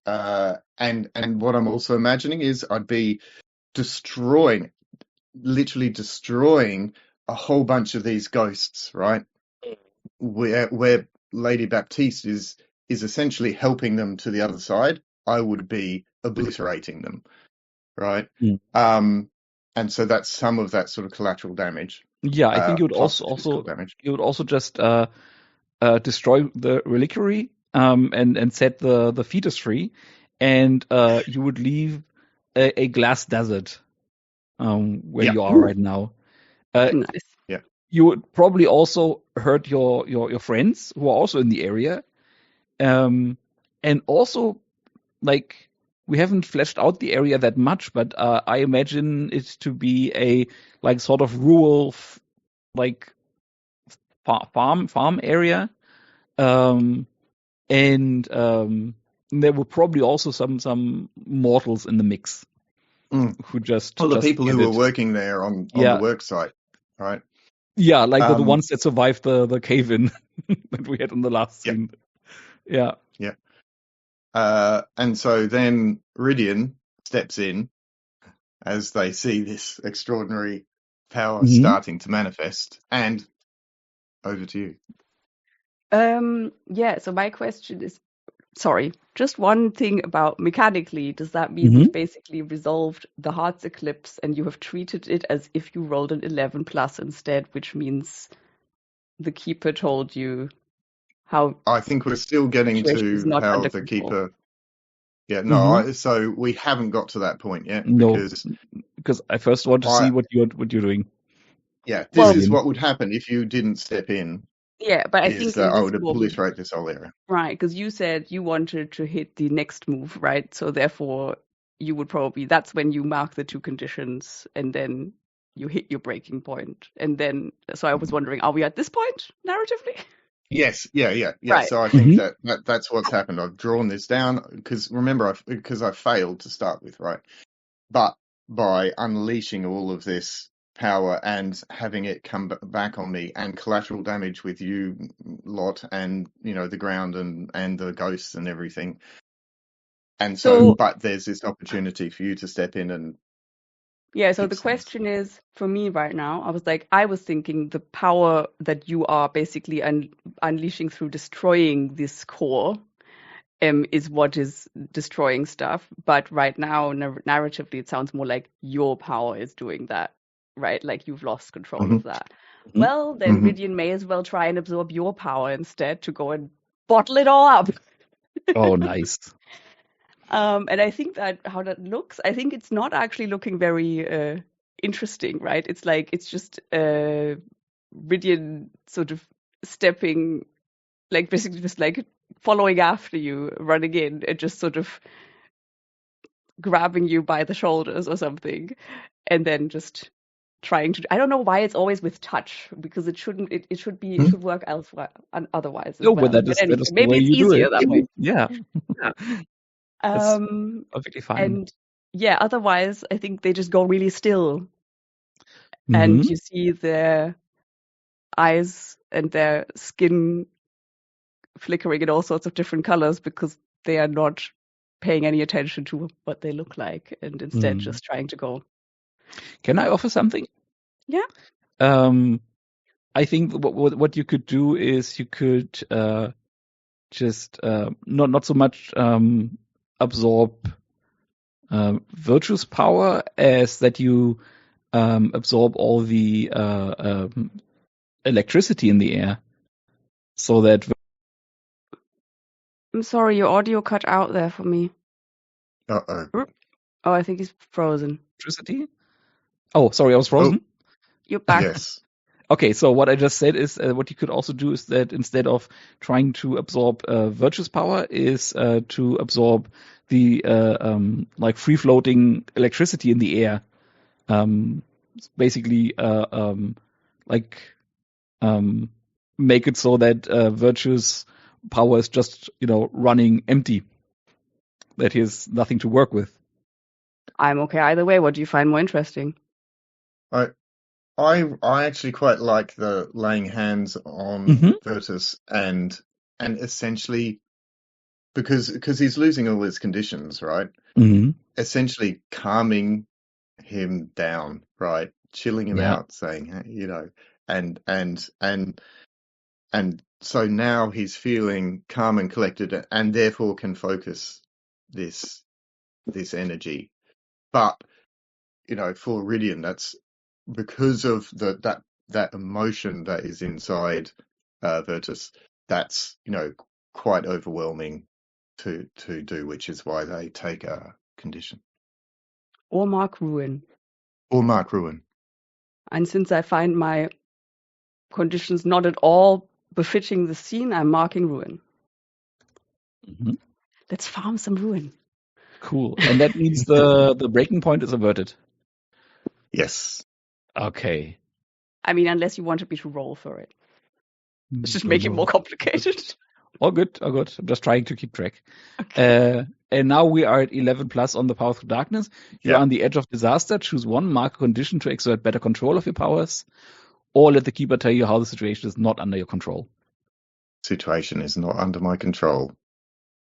what I'm also imagining is I'd be literally destroying a whole bunch of these ghosts, right? Where Lady Baptiste is essentially helping them to the other side, I would be obliterating them, right? And so that's some of that sort of collateral damage. Yeah, I think you would plus the physical damage. you would also just destroy the reliquary and set the fetus free, and you would leave a glass desert where you are right now. nice. Yeah. You would probably also hurt your friends who are also in the area, and also like we haven't fleshed out the area that much, but I imagine it to be a like sort of rural like farm area, and there were probably also some mortals in the mix who just the people who were it. working there on the work site, right? Yeah, like the ones that survived the cave in that we had in the last scene. Yeah. And so then Ridian steps in as they see this extraordinary power starting to manifest, and over to you. Yeah, so my question is, sorry, just one thing about mechanically, does that mean we've basically resolved the Heart's Eclipse and you have treated it as if you rolled an 11 plus instead, which means the Keeper told you how... I think we're still getting situation is to not how under the control. Keeper... Yeah, no. So we haven't got to that point yet No, because I first want to see what you're doing. Yeah, this Well, is what would happen if you didn't step in. yeah, but I Is think that in I this would one, obliterate this whole area. right? Because you said you wanted to hit the next move, right? So therefore, you would probably that's when you mark the two conditions, and then you hit your breaking point, and then. So I was wondering, are we at this point narratively? Yes, yeah. Right. So I think that's what's happened. I've drawn this down because remember, because I failed to start with, right? But by unleashing all of this power and having it come back on me and collateral damage with you lot and the ground and the ghosts and everything. And so, but there's this opportunity for you to step in and yeah, so the fix things. question is for me right now, I was thinking the power that you are basically unleashing through destroying this core is what is destroying stuff. But right now, narratively, it sounds more like your power is doing that, right? Like you've lost control of that. Well, then Ridian may as well try and absorb your power instead to go and bottle it all up. Oh, nice. And I think that how that looks, I think it's not actually looking very interesting, right? It's like it's just Ridian sort of stepping, like basically just like following after you, running in, and just sort of grabbing you by the shoulders or something, and then just trying to. I don't know why it's always with touch because it shouldn't. It should be. It should work elsewhere and otherwise as No, well. but that Anyway, is the maybe way it's you do easier it. that way. Yeah. That's perfectly fine. And yeah, otherwise I think they just go really still, and you see their eyes and their skin flickering in all sorts of different colors because they are not paying any attention to what they look like and instead just trying to go. Can I offer something? Yeah. I think what you could do is you could just not so much absorb Virtue's power as that you absorb all the electricity in the air, so that. I'm sorry, your audio cut out there for me. Uh-oh. Oh, I think he's frozen. Electricity? Oh, sorry, I was frozen. You're back. Yes. Okay, so what I just said is what you could also do is that instead of trying to absorb Virtue's power is to absorb the like free-floating electricity in the air. Basically, make it so that Virtue's power is just running empty. That he has nothing to work with. I'm okay either way. What do you find more interesting? I actually quite like the laying hands on Virtus and essentially because he's losing all his conditions, right? Essentially calming him down, right? Chilling him out, saying, and so now he's feeling calm and collected and therefore can focus this energy. But for Ridian, that's because of that emotion that is inside Virtus. That's quite overwhelming to do, which is why they take a condition Or mark ruin. And since I find my conditions not at all befitting the scene, I'm marking ruin. Let's farm some ruin. Cool. And that means the breaking point is averted. Yes. Okay. I mean, unless you wanted me to roll for it. Let's just make it more complicated. All good. I'm just trying to keep track. Okay. And now we are at 11 plus on the power through darkness. You are on the edge of disaster. Choose one, mark a condition to exert better control of your powers, or let the keeper tell you how the situation is not under your control. Situation is not under my control.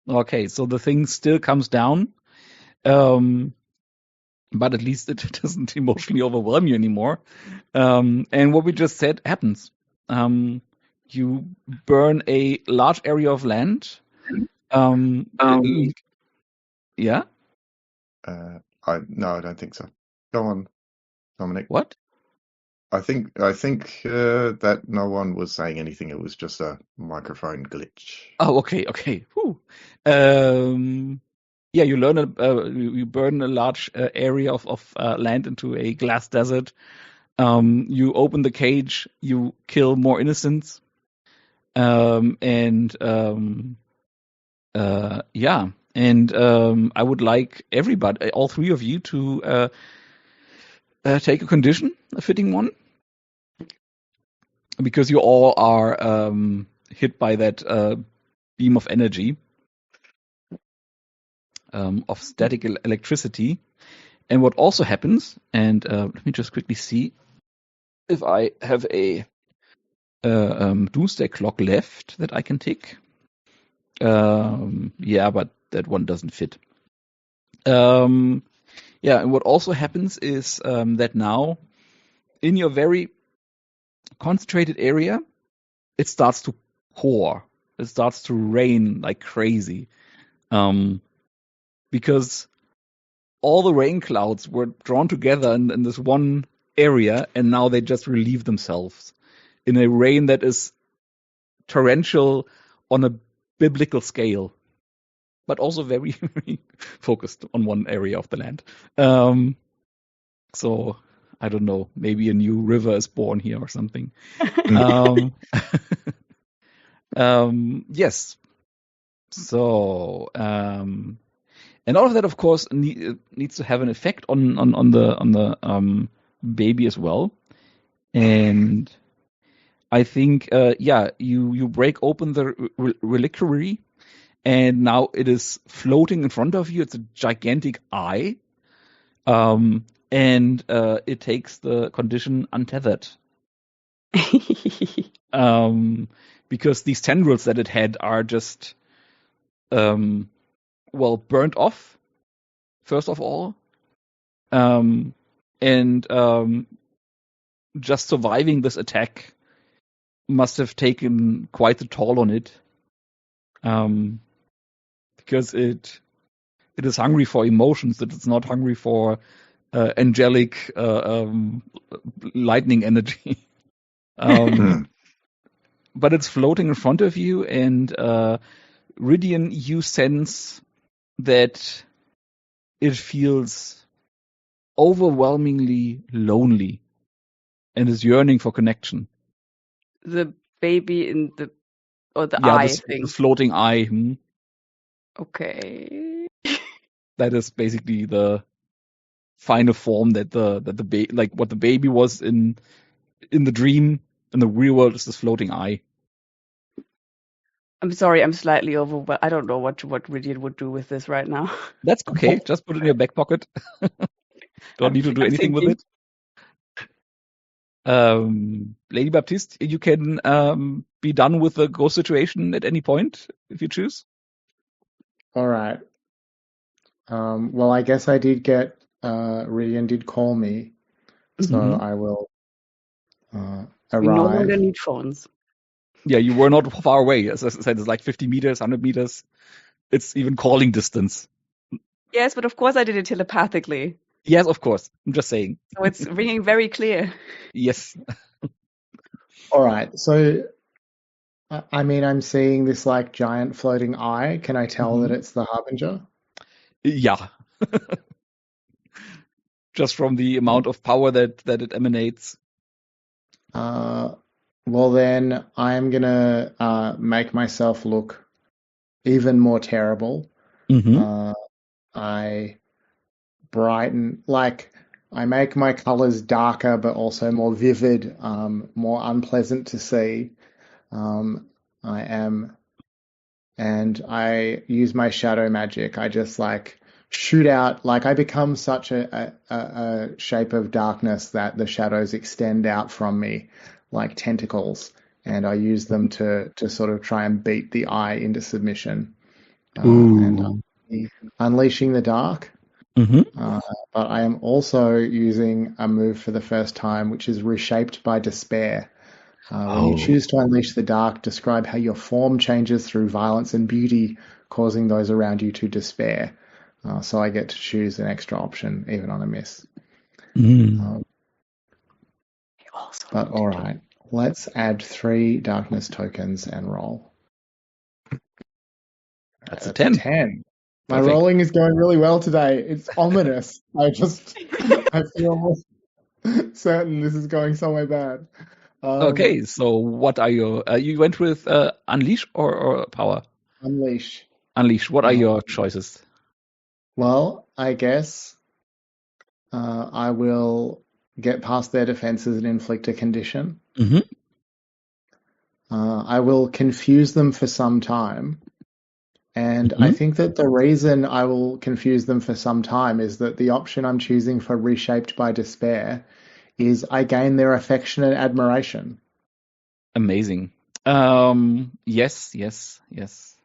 Okay, so the thing still comes down, but at least it doesn't emotionally overwhelm you anymore. And what we just said happens. You burn a large area of land. Yeah? No, I don't think so. Go on, Dominic. What? I think that no one was saying anything. It was just a microphone glitch. Oh, okay. Whew. yeah, you learn you burn a large area of land into a glass desert. You open the cage, you kill more innocents, and yeah, and I would like everybody, all three of you, to take a condition, a fitting one, because you all are hit by that beam of energy, of static electricity. And what also happens, and let me just quickly see if I have a doomsday clock left that I can tick. Yeah, but that one doesn't fit. Yeah, and what also happens is that now, in your very concentrated area, it starts to pour. It starts to rain like crazy. Because all the rain clouds were drawn together in this one area, and now they just relieve themselves in a rain that is torrential on a biblical scale, but also very, very focused on one area of the land. So I don't know, maybe a new river is born here or something. Yes. So, and all of that, of course, needs to have an effect on the baby as well. And I think, yeah, you break open the reliquary, and now it is floating in front of you. It's a gigantic eye, and it takes the condition untethered. Because these tendrils that it had are just, well, burnt off, first of all. And just surviving this attack must have taken quite a toll on it. Because it is hungry for emotions, that it's not hungry for angelic lightning energy. But it's floating in front of you, and Rydian, you sense that it feels overwhelmingly lonely and is yearning for connection. The baby in the eye thing. The floating eye. Okay. That is basically the final form that the baby, like what the baby was in the dream. In the real world, is this floating eye. I'm sorry, I'm slightly overwhelmed. I don't know what Rydian would do with this right now. That's okay. Just put it in your back pocket. Don't need to do anything with it. Lady Baptiste, you can be done with the ghost situation at any point if you choose. All right. Well, I guess I did get Rydian did call me, so I will arrive. We no longer need phones. Yeah, you were not far away. As I said, it's like 50 meters, 100 meters. It's even calling distance. Yes, but of course I did it telepathically. Yes, of course. I'm just saying. So it's ringing very clear. Yes. All right. So, I mean, I'm seeing this like giant floating eye. Can I tell that it's the harbinger? Yeah. Just from the amount of power that it emanates. Well, then I'm gonna make myself look even more terrible. I brighten, like I make my colors darker, but also more vivid, more unpleasant to see. And I use my shadow magic. I just like shoot out, like I become such a shape of darkness that the shadows extend out from me like tentacles, and I use them to sort of try and beat the eye into submission. And unleashing the dark. But I am also using a move for the first time, which is reshaped by despair. When you choose to unleash the dark, describe how your form changes through violence and beauty, causing those around you to despair. So I get to choose an extra option, even on a miss. But all right, let's add 3 darkness tokens and roll. That's a 10. My Perfect. rolling is going really well today. It's ominous. I feel certain this is going somewhere bad. Okay, so what are your? You went with unleash or power? Unleash. Unleash. What are your choices? Well, I guess I will get past their defenses and inflict a condition. Mm-hmm. I will confuse them for some time. And I think that the reason I will confuse them for some time is that the option I'm choosing for Reshaped by Despair is I gain their affection and admiration. Amazing. Yes, yes, yes.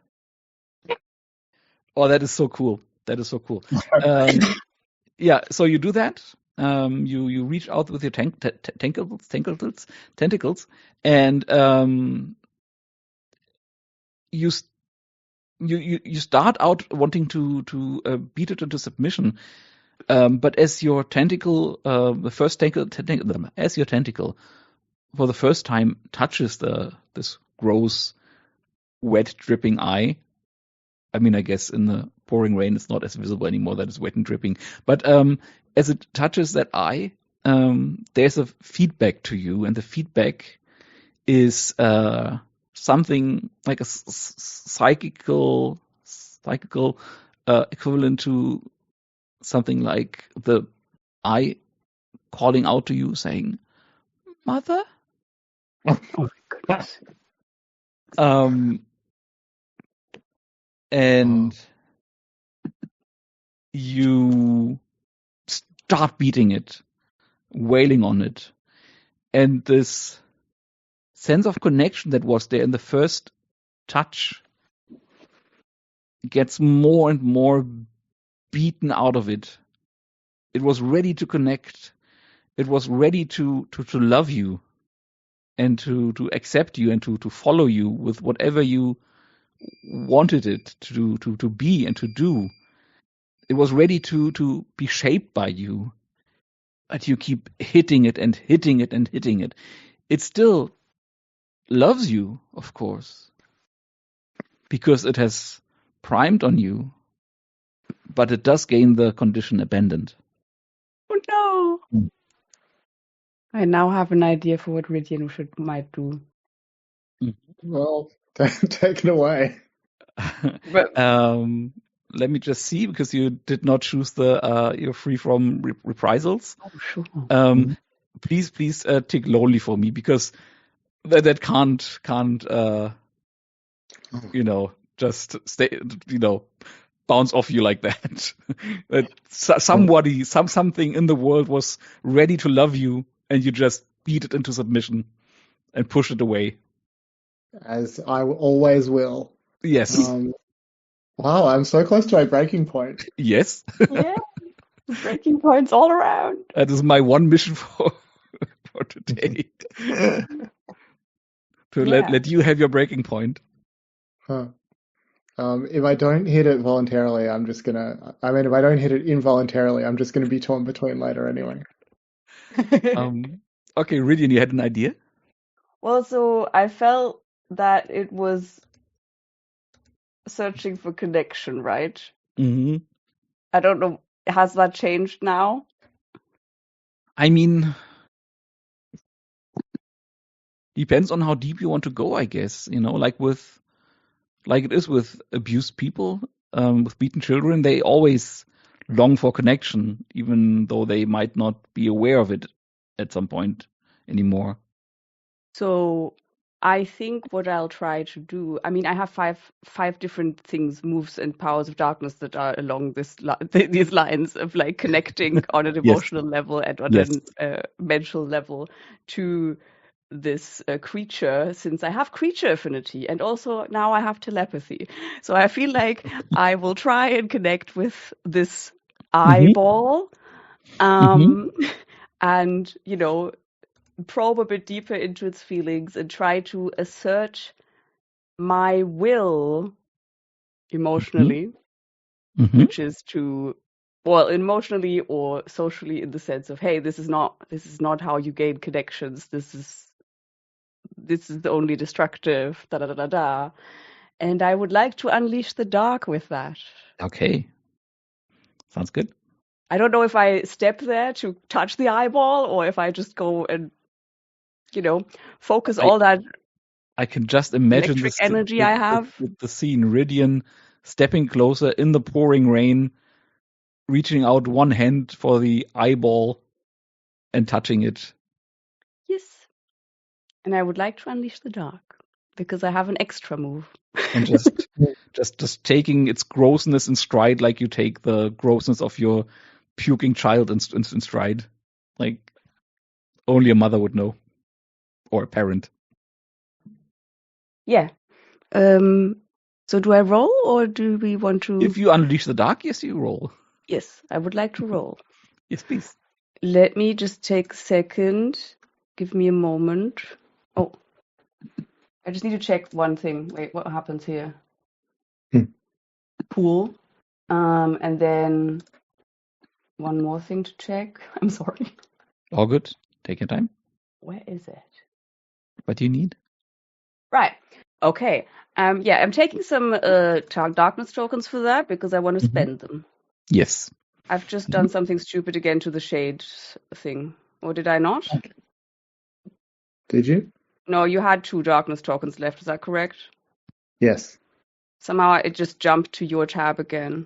Oh, that is so cool. That is so cool. Yeah, so you do that. You reach out with your tentacles, and you start out wanting to beat it into submission. But as your tentacle, as your tentacle for the first time touches this gross, wet, dripping eye. I mean, I guess in the pouring rain, it's not as visible anymore that it's wet and dripping. But as it touches that eye, there's a feedback to you, and the feedback is something like a psychical equivalent to something like the eye calling out to you, saying, "Mother." Oh my goodness. And you start beating it, wailing on it. And this sense of connection that was there in the first touch gets more and more beaten out of it. It was ready to connect. It was ready to love you and to accept you and to follow you with whatever you wanted it to be and to do. It was ready to be shaped by you. But you keep hitting it and hitting it and hitting it. It still loves you, of course, because it has primed on you, but it does gain the condition abandoned. Oh no! I now have an idea for what Ridian might do. Well, take it away. Let me just see, because you did not choose the you're free from reprisals. Oh, sure. Please tick lonely for me, because that can't just stay, bounce off you like that. That something in the world was ready to love you, and you just beat it into submission and push it away. As I always will. Yes. Wow, I'm so close to my breaking point. Yes. Yeah. Breaking points all around. That is my one mission for today. To let you have your breaking point. Huh. If I don't hit it voluntarily, if I don't hit it involuntarily, I'm just gonna be torn between later anyway. Okay, Ridian, you had an idea? Well, so I felt that it was searching for connection, right? Mm-hmm. I don't know. Has that changed now? I mean, depends on how deep you want to go, I guess. Like it is with abused people, with beaten children, they always long for connection, even though they might not be aware of it at some point anymore. So I think what I'll try to do, I mean, I have five different things, moves and powers of darkness that are along these lines of like connecting on an emotional level and on a mental level to this creature, since I have creature affinity and also now I have telepathy. So I feel like I will try and connect with this eyeball, and probe a bit deeper into its feelings and try to assert my will emotionally, which is emotionally or socially, in the sense of, hey, this is not how you gain connections. This is only destructive. Da da da da da. And I would like to unleash the dark with that. Okay. Sounds good. I don't know if I step there to touch the eyeball or if I just go and, focus all that I can just imagine electric energy I have. the scene. Ridian stepping closer in the pouring rain, reaching out one hand for the eyeball and touching it. Yes. And I would like to unleash the dark because I have an extra move. And just taking its grossness in stride like you take the grossness of your puking child in stride. Like only a mother would know. Or a parent. Yeah. So do I roll or do we want to? If you unleash the dark, yes, you roll. Yes, I would like to roll. Yes, please. Let me just take a second. Give me a moment. Oh, I just need to check one thing. Wait, what happens here? Pool. And then one more thing to check. I'm sorry. All good. Take your time. Where is it? What do you need? Right. Okay. Yeah, I'm taking some darkness tokens for that because I want to spend them. Yes. I've just done something stupid again to the shade thing. Or did I not? Did you? No, you had 2 darkness tokens left. Is that correct? Yes. Somehow it just jumped to your tab again.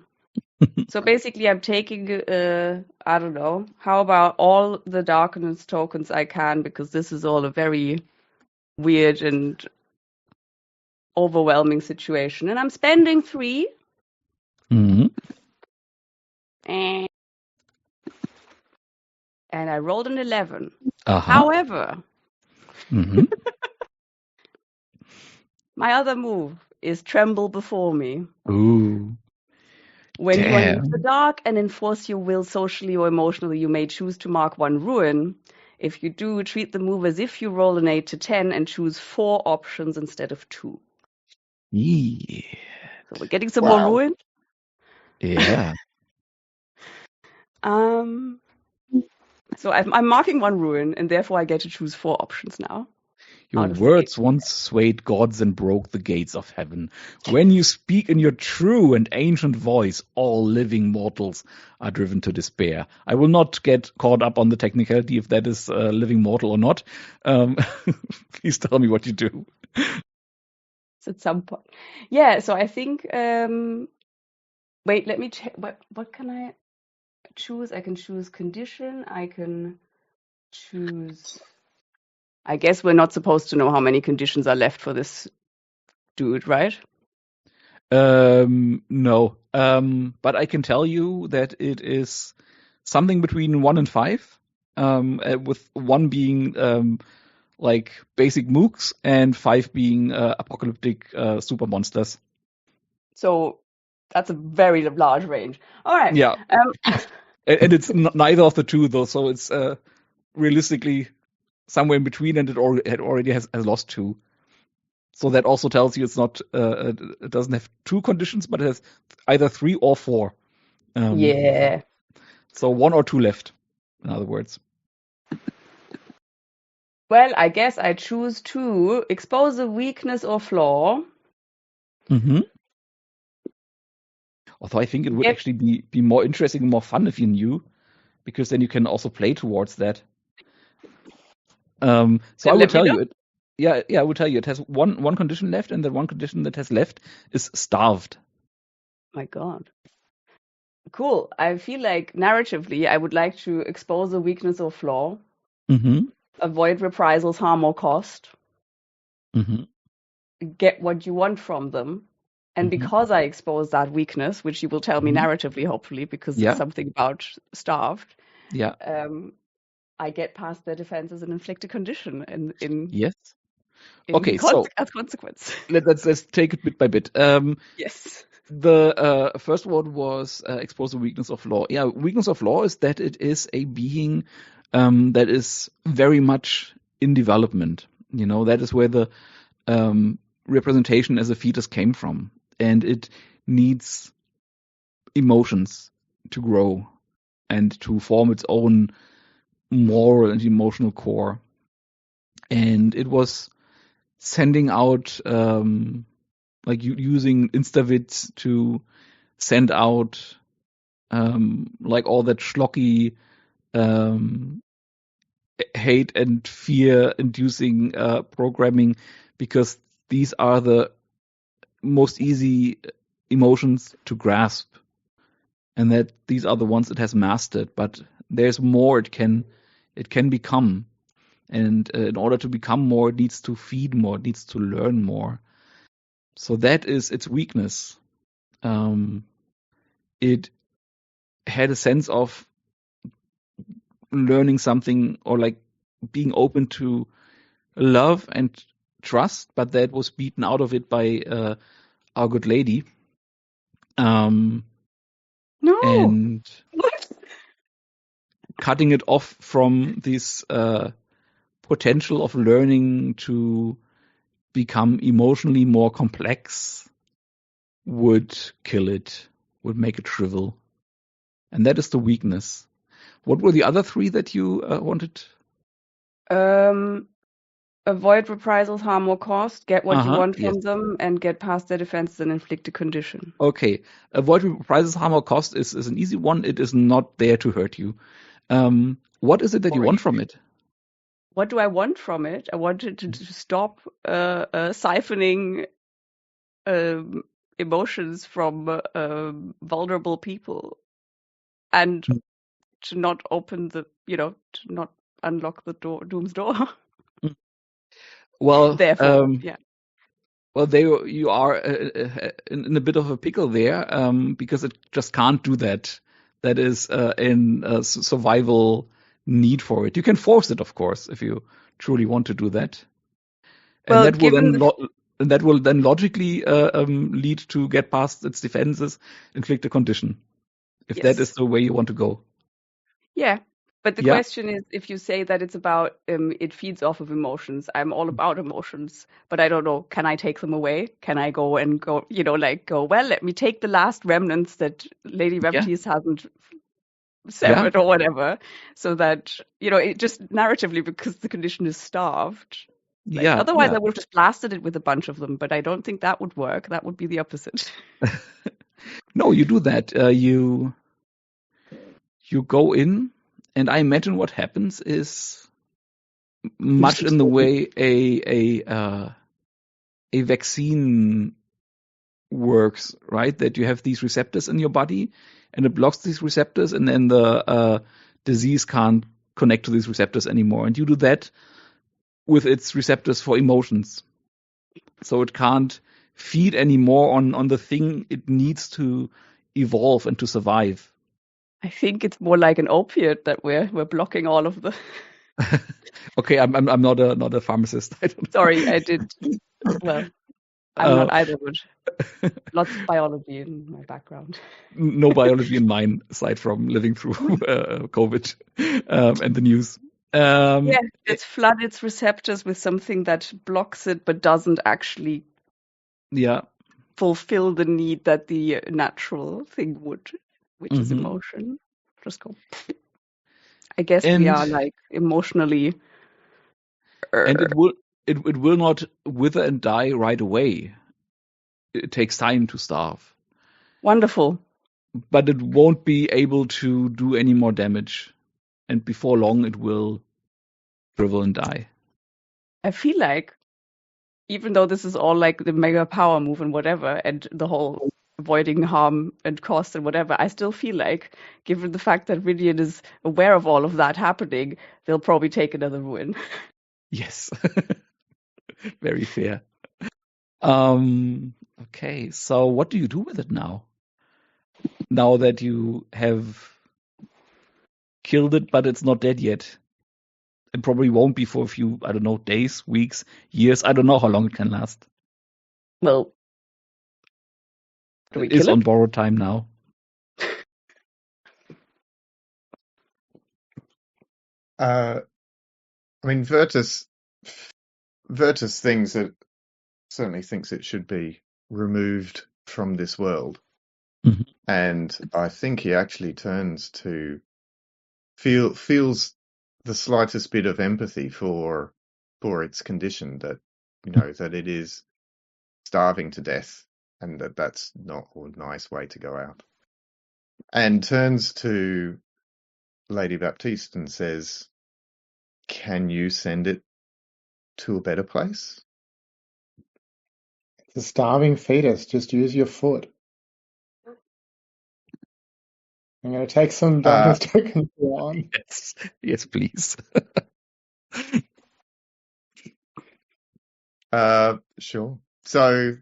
So basically I'm taking, I don't know, how about all the darkness tokens I can, because this is all a very weird and overwhelming situation. And I'm spending 3. Mm-hmm. And I rolled an 11. Uh-huh. However, Mm-hmm. my other move is tremble before me. Ooh. When you Damn. unleash the dark and enforce your will socially or emotionally, you may choose to mark 1 ruin. If you do, treat the move as if you roll an 8 to 10 and choose 4 options instead of 2. Yeah. So we're getting some more ruin. Yeah. So I'm marking 1 ruin, and therefore I get to choose 4 options now. Your words once swayed gods and broke the gates of heaven. When you speak in your true and ancient voice, all living mortals are driven to despair. I will not get caught up on the technicality if that is living mortal or not. Please tell me what you do. So at some point. Yeah, so I think... wait, let me check. What can I choose? I can choose condition. I can choose... I guess we're not supposed to know how many conditions are left for this dude, right? No. But I can tell you that it is something between 1 and 5. With 1 being like basic mooks and 5 being apocalyptic super monsters. So that's a very large range. All right. Yeah. And it's neither of the 2 though, so it's realistically somewhere in between, and it already has lost 2. So that also tells you it's not it doesn't have 2 conditions, but it has either 3 or 4. Yeah. So 1 or 2 left, in other words. Well, I guess I choose to expose a weakness or flaw. Mm-hmm. Although I think it would actually be more interesting and more fun if you knew, because then you can also play towards that. So I will tell you it. Yeah, I will tell you it has one condition left, and the one condition that has left is starved. My God. Cool. I feel like narratively, I would like to expose a weakness or flaw, avoid reprisals, harm, or cost, get what you want from them. And because I expose that weakness, which you will tell me narratively, hopefully, because it's something about starved, I get past their defenses and inflict a condition as consequence. Let's take it bit by bit. Yes. The first one was expose the weakness of law. Yeah, weakness of law is that it is a being that is very much in development. You know, that is where the representation as a fetus came from, and it needs emotions to grow and to form its own moral and emotional core. And it was sending out like using Instavit to send out like all that schlocky hate and fear inducing programming, because these are the most easy emotions to grasp, and that these are the ones it has mastered. But there's more it can become, and in order to become more, it needs to feed more, it needs to learn more. So that is its weakness. It had a sense of learning something, or like being open to love and trust, but that was beaten out of it by our good lady. No. And What? cutting it off from this potential of learning to become emotionally more complex would kill it, would make it shrivel. And that is the weakness. What were the other three that you wanted? Avoid reprisals, harm, or cost. Get what you want Yes. from them, and get past their defenses and inflict a condition. Okay. Avoid reprisals, harm, or cost is an easy one. It is not there to hurt you. What is it that you want from it? What do I want from it? I want it to stop siphoning emotions from vulnerable people, and to not open the, to not unlock the doom's door. Well, Therefore, yeah. Well, you are in a bit of a pickle there, because it just can't do that. That is in a survival need for it. You can force it, of course, if you truly want to do that, and Well, that will then logically lead to get past its defenses, inflict a condition, if that is yes. the way you want to go. Yeah. But the Yeah. question is, if you say that it's about, it feeds off of emotions. I'm all about emotions, but I don't know, can I take them away? Can I go, well, let me take the last remnants that Lady Yeah. Baptiste hasn't severed or whatever, so that, it just narratively, because the condition is starved. Otherwise I would have just blasted it with a bunch of them, but I don't think that would work. That would be the opposite. No, you do that. You go in, and I imagine what happens is much in the way a vaccine works, right? That you have these receptors in your body, and it blocks these receptors, and then the disease can't connect to these receptors anymore. And you do that with its receptors for emotions, so it can't feed anymore on the thing it needs to evolve and to survive. I think it's more like an opiate that we're blocking all of the. Okay, I'm not a pharmacist. I don't Sorry, I did. Well, I'm not either, but lots of biology in my background. No biology in mine, aside from living through COVID and the news. Yeah, it's flood its receptors with something that blocks it, but doesn't actually fulfill the need that the natural thing would, which is emotion. Just go. I guess we are like emotionally. And it will not wither and die right away. It takes time to starve. Wonderful. But it won't be able to do any more damage, and before long it will shrivel and die. I feel like, even though this is all like the mega power move and whatever, and the whole avoiding harm and cost and whatever, I still feel like, given the fact that Ridian is aware of all of that happening, they'll probably take another ruin. Yes. Very fair. Okay, so what do you do with it now? Now that you have killed it, but it's not dead yet. It probably won't be for a few, I don't know, days, weeks, years. I don't know how long it can last. Well, do we It is kill on it? borrowed time now. I mean, Virtus certainly thinks it should be removed from this world. Mm-hmm. And I think he actually turns to feels the slightest bit of empathy for its condition, that that it is starving to death, and that's not a nice way to go out. And turns to Lady Baptiste and says, "Can you send it to a better place?" It's a starving fetus. Just use your foot. I'm going to take some darkness tokens on. Yes, please. Sure. So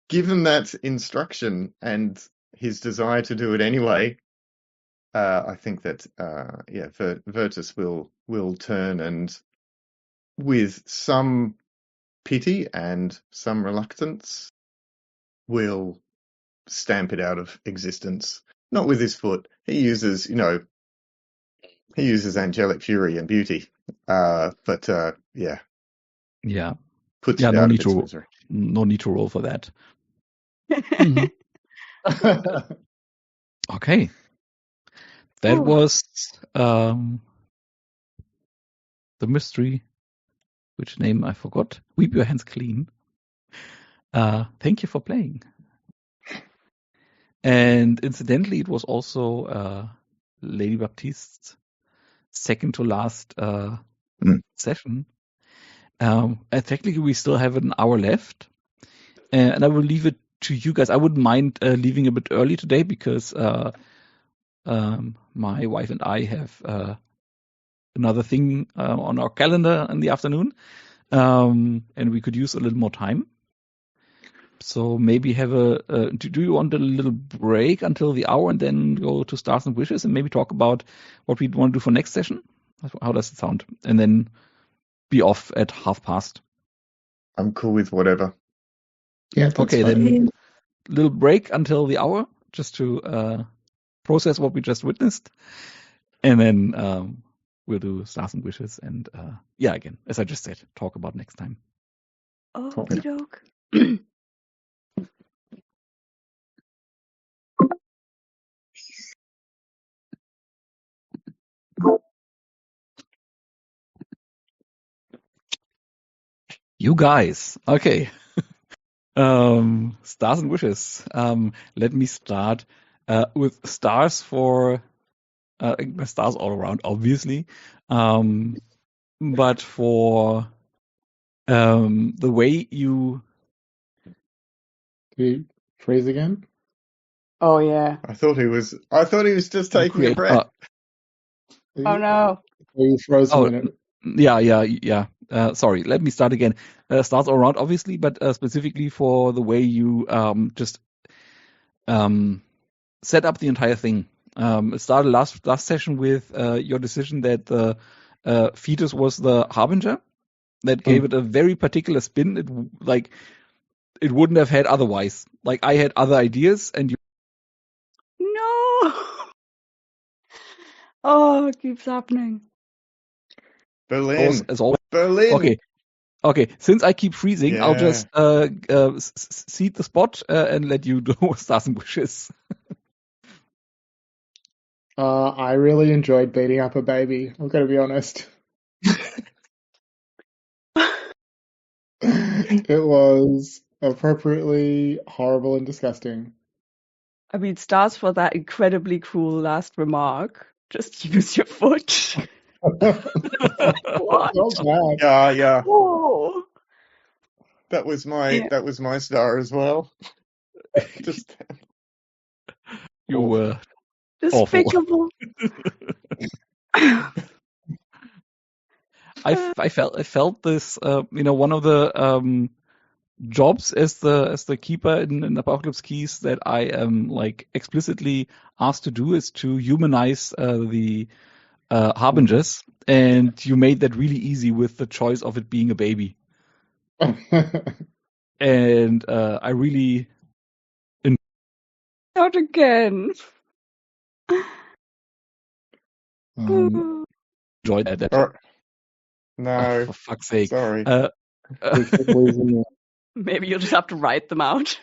given that instruction and his desire to do it anyway, I think that Virtus will turn and, with some pity and some reluctance, will stamp it out of existence. Not with his foot. He uses angelic fury and beauty. But Yeah. Puts Yeah, it no out need of its to misery. no need to roll for that. Mhm. Okay. That Ooh. was the mystery, which name I forgot. Weep Your Hands Clean. Thank you for playing. And incidentally, it was also Lady Baptiste's second to last session. Technically, we still have an hour left, and I will leave it to you guys. I wouldn't mind leaving a bit early today because my wife and I have another thing on our calendar in the afternoon, and we could use a little more time. So maybe have do you want a little break until the hour and then go to Stars and Wishes and maybe talk about what we want to do for next session? How does it sound? And then be off at past. I'm cool with whatever. Yeah, that's Okay, fine. then little break until the hour just to process what we just witnessed. And then we'll do Stars and Wishes and again, as I just said, talk about next time. Okie doke. You guys, okay. Stars and Wishes. Let me start with stars for stars all around, obviously. But for the way you Did he freeze again? Oh yeah. I thought he was just taking a create. breath. Oh no. You froze a minute. Yeah. Sorry, let me start again. Stars all around, obviously, but specifically for the way you just set up the entire thing. It started last session with your decision that the fetus was the harbinger. That gave it a very particular spin. It wouldn't have had otherwise. Like I had other ideas, and you. No. Oh, it keeps happening. Berlin. As always. Berlin. Okay. Since I keep freezing, I'll Yeah. just cede the spot and let you do Stars and Wishes. I really enjoyed beating up a baby. I've got to be honest. It was appropriately horrible and disgusting. I mean, stars for that incredibly cruel last remark. Just use your foot. What? Not bad. Yeah. Oh. That was my star as well. Just You were Despicable. I felt this. One of the jobs as the keeper in Apocalypse Keys that I am like explicitly asked to do is to humanize the harbingers, and you made that really easy with the choice of it being a baby. And I really Not again. enjoyed that. Oh, no. For fuck's sake. Sorry. Maybe you'll just have to write them out.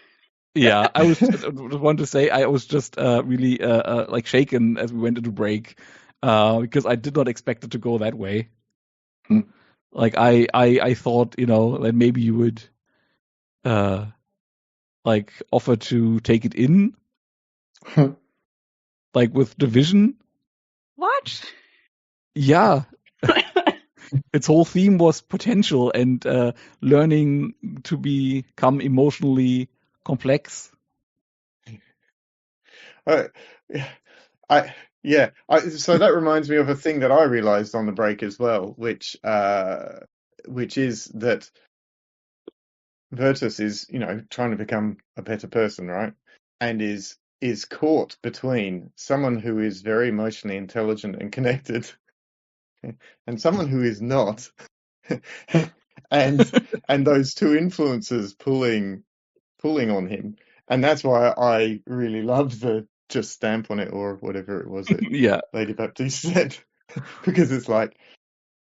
Yeah, I was want to say I was just really like shaken as we went into break because I did not expect it to go that way. Like I thought, that maybe you would like offer to take it in, like with division. What? Yeah, its whole theme was potential and learning to become emotionally complex. So that reminds me of a thing that I realized on the break as well, which is that Virtus is, trying to become a better person, right? And is caught between someone who is very emotionally intelligent and connected and someone who is not. and those two influences pulling on him. And that's why I really love the just stamp on it or whatever it was that Yeah. Lady Baptiste said. Because it's like,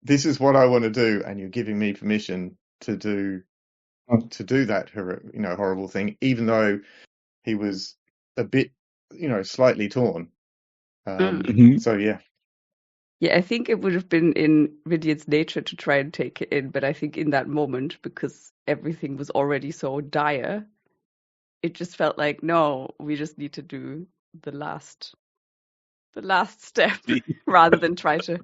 this is what I want to do, and you're giving me permission to do that horrible thing, even though he was a bit, slightly torn. Mhm. So yeah. Yeah, I think it would have been in Vidian's nature to try and take it in, but I think in that moment, because everything was already so dire, it just felt like, no, we just need to do the last step rather than try to.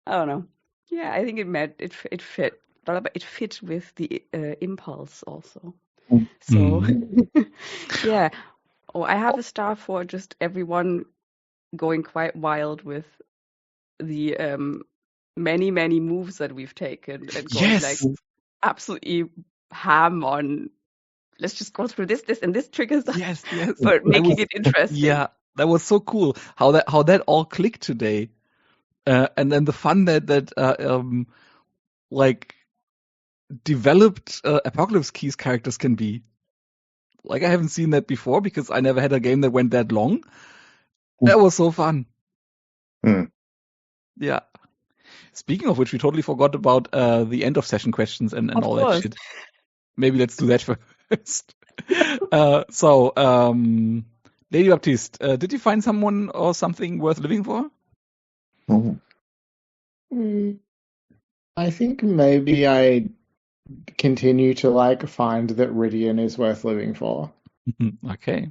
I don't know. Yeah, I think it fit. It fit with the impulse also. So yeah. Oh, I have a star for just everyone going quite wild with the many moves that we've taken and going like Yes. absolutely ham on. Let's just go through this, and this triggers us, Yes. Yes. but That making was it interesting. yeah. That was so cool. How that all clicked today, and then the fun that like developed Apocalypse Keys characters can be. Like I haven't seen that before because I never had a game that went that long. That was so fun. Hmm. Yeah. Speaking of which, we totally forgot about the end of session questions and Of all that course. shit. Maybe let's do that first. Lady Baptiste, did you find someone or something worth living for? I think maybe I continue to like find that Ridian is worth living for. Okay.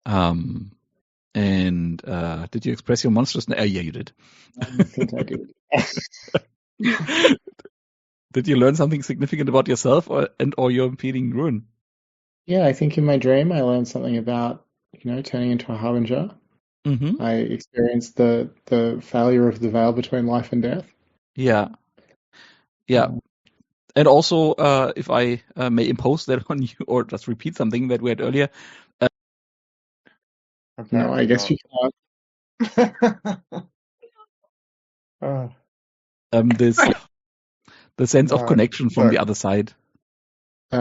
And did you express your monstrousness? Yeah, you did. I think I did. Did you learn something significant about yourself or your impeding ruin? Yeah, I think in my dream I learned something about, turning into a harbinger. Mm-hmm. I experienced the failure of the veil between life and death. Yeah. Yeah. And also, if I may impose that on you or just repeat something that we had earlier. No, I Apparently guess not. you can't. The sense of connection from the Sorry. other side.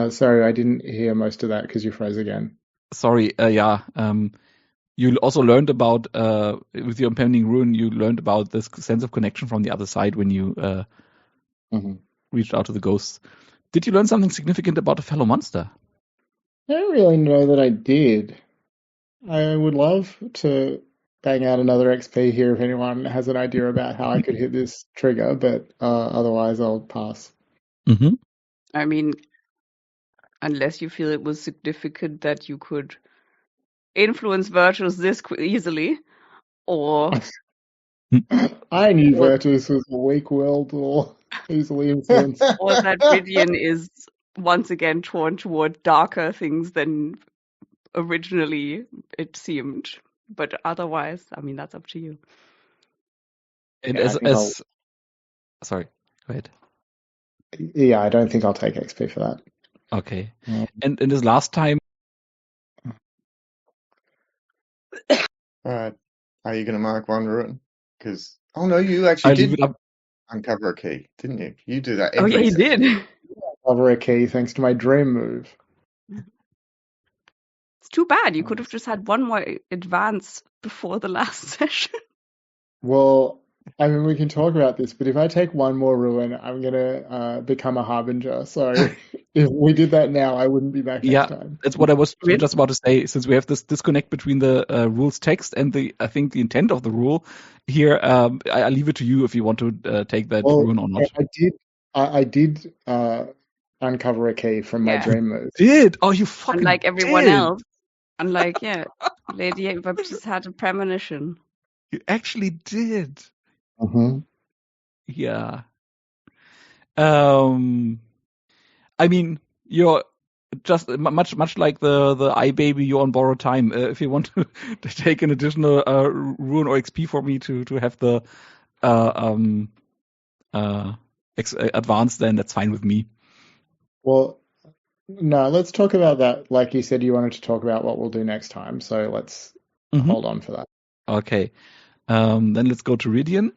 Sorry, I didn't hear most of that because you froze again. Sorry, yeah. You also learned about with your impending ruin. You learned about this sense of connection from the other side when you reached out to the ghosts. Did you learn something significant about a fellow monster? I don't really know that I did. I would love to bang out another XP here if anyone has an idea about how I could hit this trigger, but otherwise I'll pass. Mm-hmm. I mean, unless you feel it was significant that you could influence Virtus this easily, or I knew or, Virtus was a weak-willed or easily influenced. or that Ridian is once again torn toward darker things than originally it seemed. But otherwise, I mean, that's up to you. And Yeah, I think sorry, go ahead. I don't think I'll take XP for that. Okay. And in this last time. All right. Are you going to mark one ruin? Because no, you actually I leave did it up. uncover a key, didn't you? You do that Oh yeah, every he session. did. Cover a key thanks to my dream move. It's too bad. You could have just had one more advance before the last session. Well, I mean, we can talk about this, but if I take one more ruin, I'm gonna become a harbinger. So if we did that now, I wouldn't be back next Yeah, time. that's what I was Really? just about to say. Since we have this disconnect between the rules text and I think the intent of the rule here, I leave it to you if you want to take that Well, ruin or not. I did uncover a key from my Yeah. dream move. Did? Oh, you fucking Unlike everyone did! else. Unlike, yeah, Lady Ava just had a premonition. You actually did. Mm-hmm. Yeah. I mean, you're just much like the iBaby, you're on borrowed time. If you want to take an additional ruin or XP for me to have the advance, then that's fine with me. Well, no, let's talk about that. Like you said, you wanted to talk about what we'll do next time, so let's hold on for that. Okay. Then let's go to Ridian.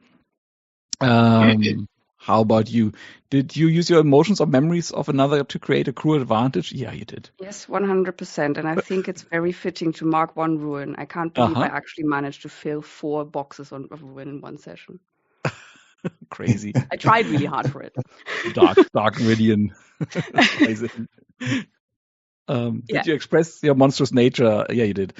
How about you? Did you use your emotions or memories of another to create a cruel advantage? Yeah, you did. Yes, 100%. And I think it's very fitting to mark one ruin. I can't believe I actually managed to fill 4 boxes of ruin in one session. Crazy. I tried really hard for it. Dark Ridian. Amazing. Did you express your monstrous nature? Yeah, you did.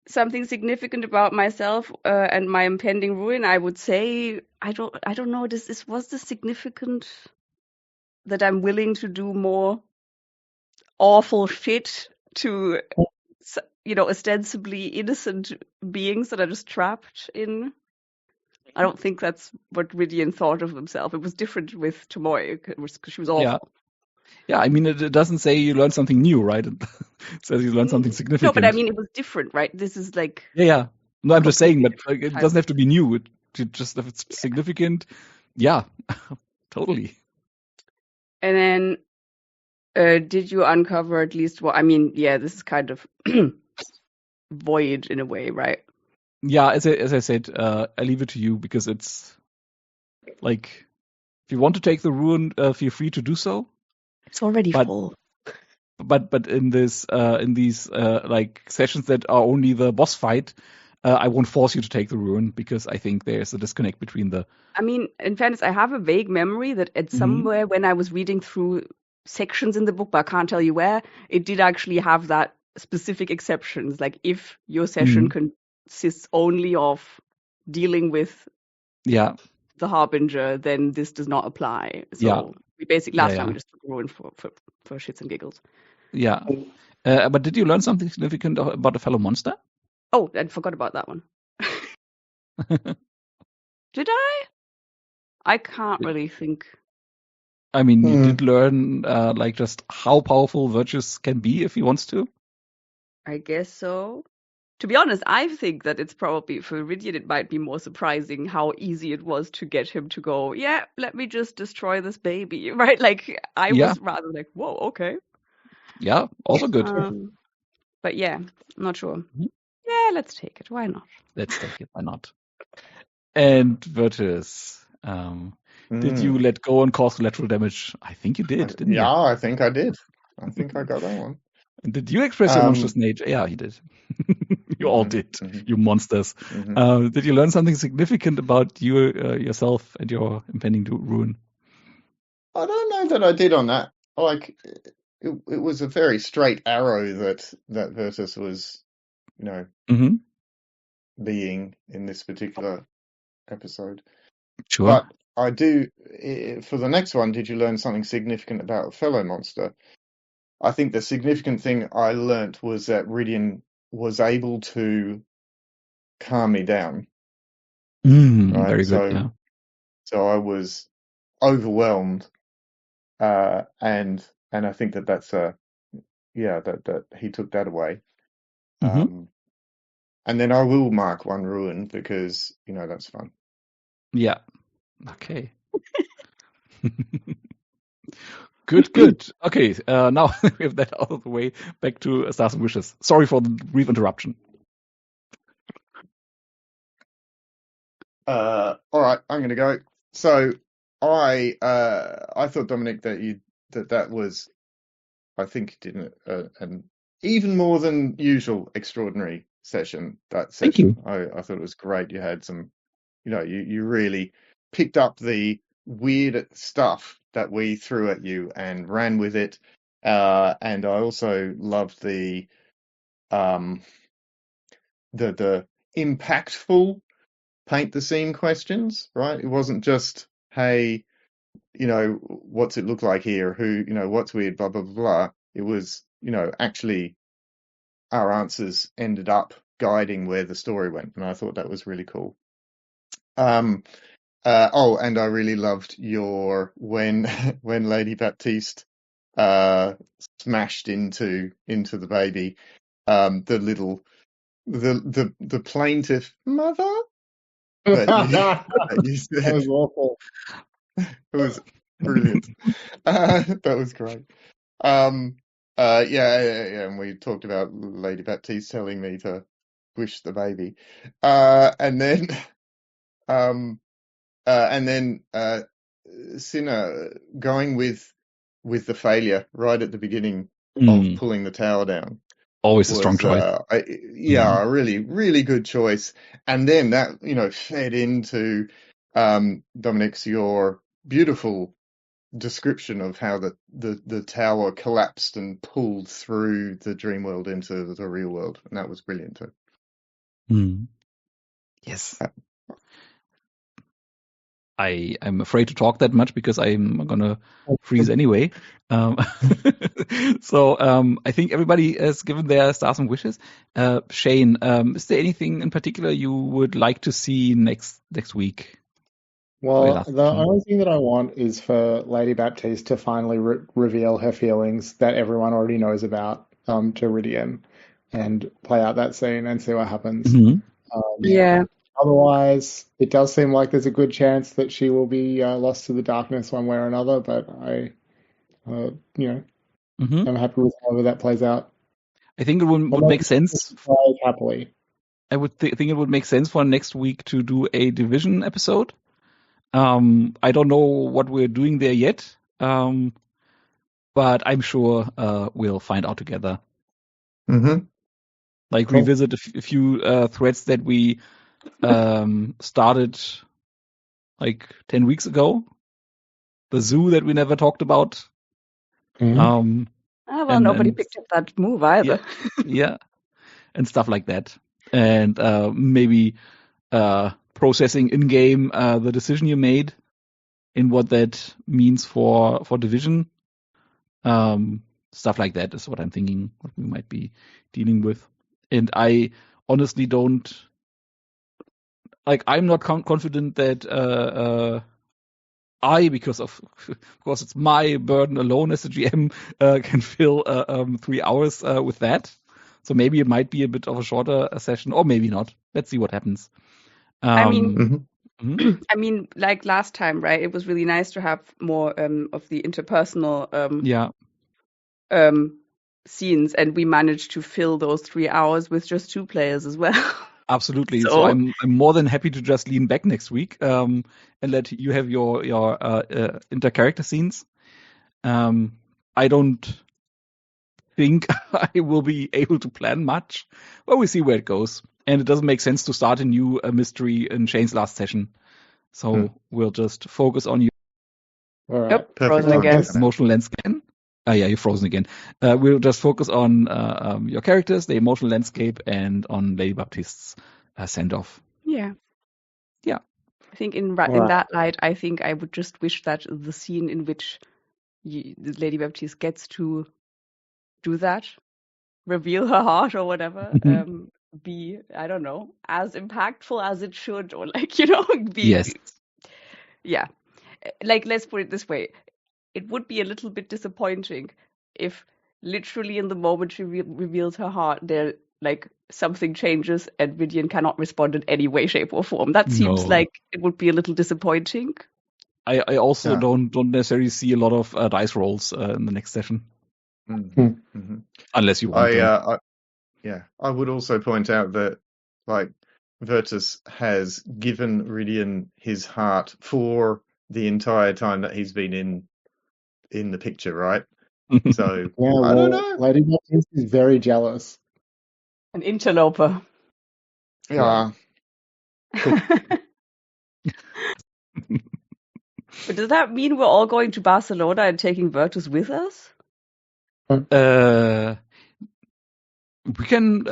Something significant about myself and my impending ruin, I would say, I don't know, was this significant that I'm willing to do more awful shit to, ostensibly innocent beings that are just trapped in. I don't think that's what Ridian thought of himself. It was different with Tomoe because she was awful. Yeah, I mean, it doesn't say you learned something new, right? It says you learned something significant. No, but I mean, it was different, right? This is like... Yeah. No, I'm just saying, but completely it doesn't have to be new. It just, if it's significant, yeah, totally. And then, did you uncover at least what... I mean, yeah, this is kind of void in a way, right? Yeah, as I said, I leave it to you because it's like, if you want to take the ruin, feel free to do so. It's already full. But in these like sessions that are only the boss fight, I won't force you to take the ruin because I think there's a disconnect between the... I mean, in fairness, I have a vague memory that at somewhere when I was reading through sections in the book, but I can't tell you where, it did actually have that specific exceptions. Like if your session consists only of dealing with the harbinger, then this does not apply. So we basically last time we just took ruin for shits and giggles. Yeah. But did you learn something significant about a fellow monster? Oh, I forgot about that one. Did I? I can't really think. I mean, you did learn like just how powerful Virtus can be if he wants to. I guess so. To be honest, I think that it's probably for Ridian it might be more surprising how easy it was to get him to go, yeah, let me just destroy this baby, right? Like I was rather like, whoa, okay. Yeah, also good. But yeah, I'm not sure. Yeah, let's take it. Why not? Let's take it. Why not? And Virtus, did you let go and cause collateral damage? I think you did, didn't you? Yeah, I think I did. I think I got that one. And did you express your monstrous nature? Yeah, you did. You all did. You monsters. Did you learn something significant about you yourself and your impending ruin? I don't know that I did on that. Like, it was a very straight arrow that Virtus was, being in this particular episode. Sure. But I do, for the next one, did you learn something significant about a fellow monster? I think the significant thing I learnt was that Ridian was able to calm me down. Right? Very good. Yeah. So I was overwhelmed, and I think that's that he took that away. And then I will mark one ruin because that's fun. Yeah. Okay. Good. Okay. Now we have that out of the way. Back to Stars and Wishes. Sorry for the brief interruption. All right, I'm going to go. So I thought, Dominic, that was, I think, you did an even more than usual extraordinary session. That Thank session, you. I thought it was great. You had some, you really picked up the weird stuff that we threw at you and ran with it. And I also loved the impactful paint the scene questions, right? It wasn't just, hey, what's it look like here? What's weird, blah, blah, blah, blah. It was, actually our answers ended up guiding where the story went. And I thought that was really cool. And I really loved your, when Lady Baptiste, smashed into the baby, the plaintive mother that you That said. was awful. It was brilliant. That was great. Yeah, and we talked about Lady Baptiste telling me to wish the baby. And then, Cinna going with the failure right at the beginning of pulling the tower down. Always a strong choice. A really, really good choice. And then that, fed into Dominic's, your beautiful description of how the tower collapsed and pulled through the dream world into the real world. And that was brilliant too. Yes. I'm afraid to talk that much because I'm gonna freeze anyway. So I think everybody has given their stars and wishes. Shane, is there anything in particular you would like to see next week? Well, the only thing that I want is for Lady Baptiste to finally reveal her feelings that everyone already knows about to Rydian and play out that scene and see what happens. Yeah. Otherwise, it does seem like there's a good chance that she will be lost to the darkness one way or another, but I'm happy with however that plays out. I think it would make sense. Happily. I would think it would make sense for next week to do a Division episode. I don't know what we're doing there yet, but I'm sure we'll find out together. Like cool. Revisit a few threads that we started like 10 weeks ago. The zoo that we never talked about. Nobody picked up that move either. Yeah, and stuff like that. And maybe processing in game the decision you made and what that means for Division. Stuff like that is what I'm thinking, what we might be dealing with. And I honestly don't I'm not confident that because of course it's my burden alone as a GM can fill 3 hours with that. So maybe it might be a bit of a shorter session, or maybe not. Let's see what happens. I mean, like last time, right? It was really nice to have more of the interpersonal scenes, and we managed to fill those 3 hours with just 2 players as well. Absolutely. So I'm more than happy to just lean back next week and let you have your inter-character scenes. I don't think I will be able to plan much, but we see where it goes. And it doesn't make sense to start a new mystery in Shane's last session. So we'll just focus on you. All right. Yep, frozen again. Emotional lens scan. Yeah, you're frozen again. We'll just focus on your characters, the emotional landscape, and on Lady Baptiste's send-off. Yeah. Yeah. I think in that light, I think I would just wish that the scene in which Lady Baptiste gets to do that, reveal her heart or whatever, be, I don't know, as impactful as it should, or be. Yes. Yeah. Let's put it this way. It would be a little bit disappointing if literally in the moment she reveals her heart, something changes and Rydian cannot respond in any way, shape, or form. That seems like it would be a little disappointing. I also don't necessarily see a lot of dice rolls in the next session. Unless you want to. I would also point out that Virtus has given Rydian his heart for the entire time that he's been in the picture, right? So I don't know. Lady Baptiste is very jealous. An interloper. Yeah. Cool. But does that mean we're all going to Barcelona and taking Virtus with us? We can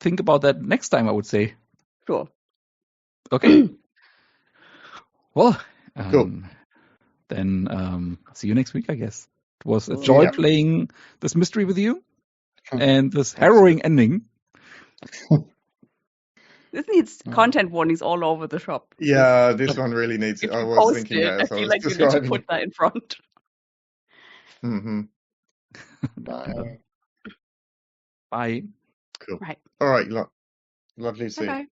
think about that next time, I would say. Sure. Okay. Well, Cool. then see you next week, I guess. It was a Cool. joy Yeah. playing this mystery with you Huh. and this harrowing ending. This needs content warnings all over the shop. Yeah, this one really needs it. If I you was post thinking it, that I as I feel was like you need to describing put it. that in front. Mm-hmm. Bye. Bye. Cool. Right. All right. Lovely to see you. Bye-bye.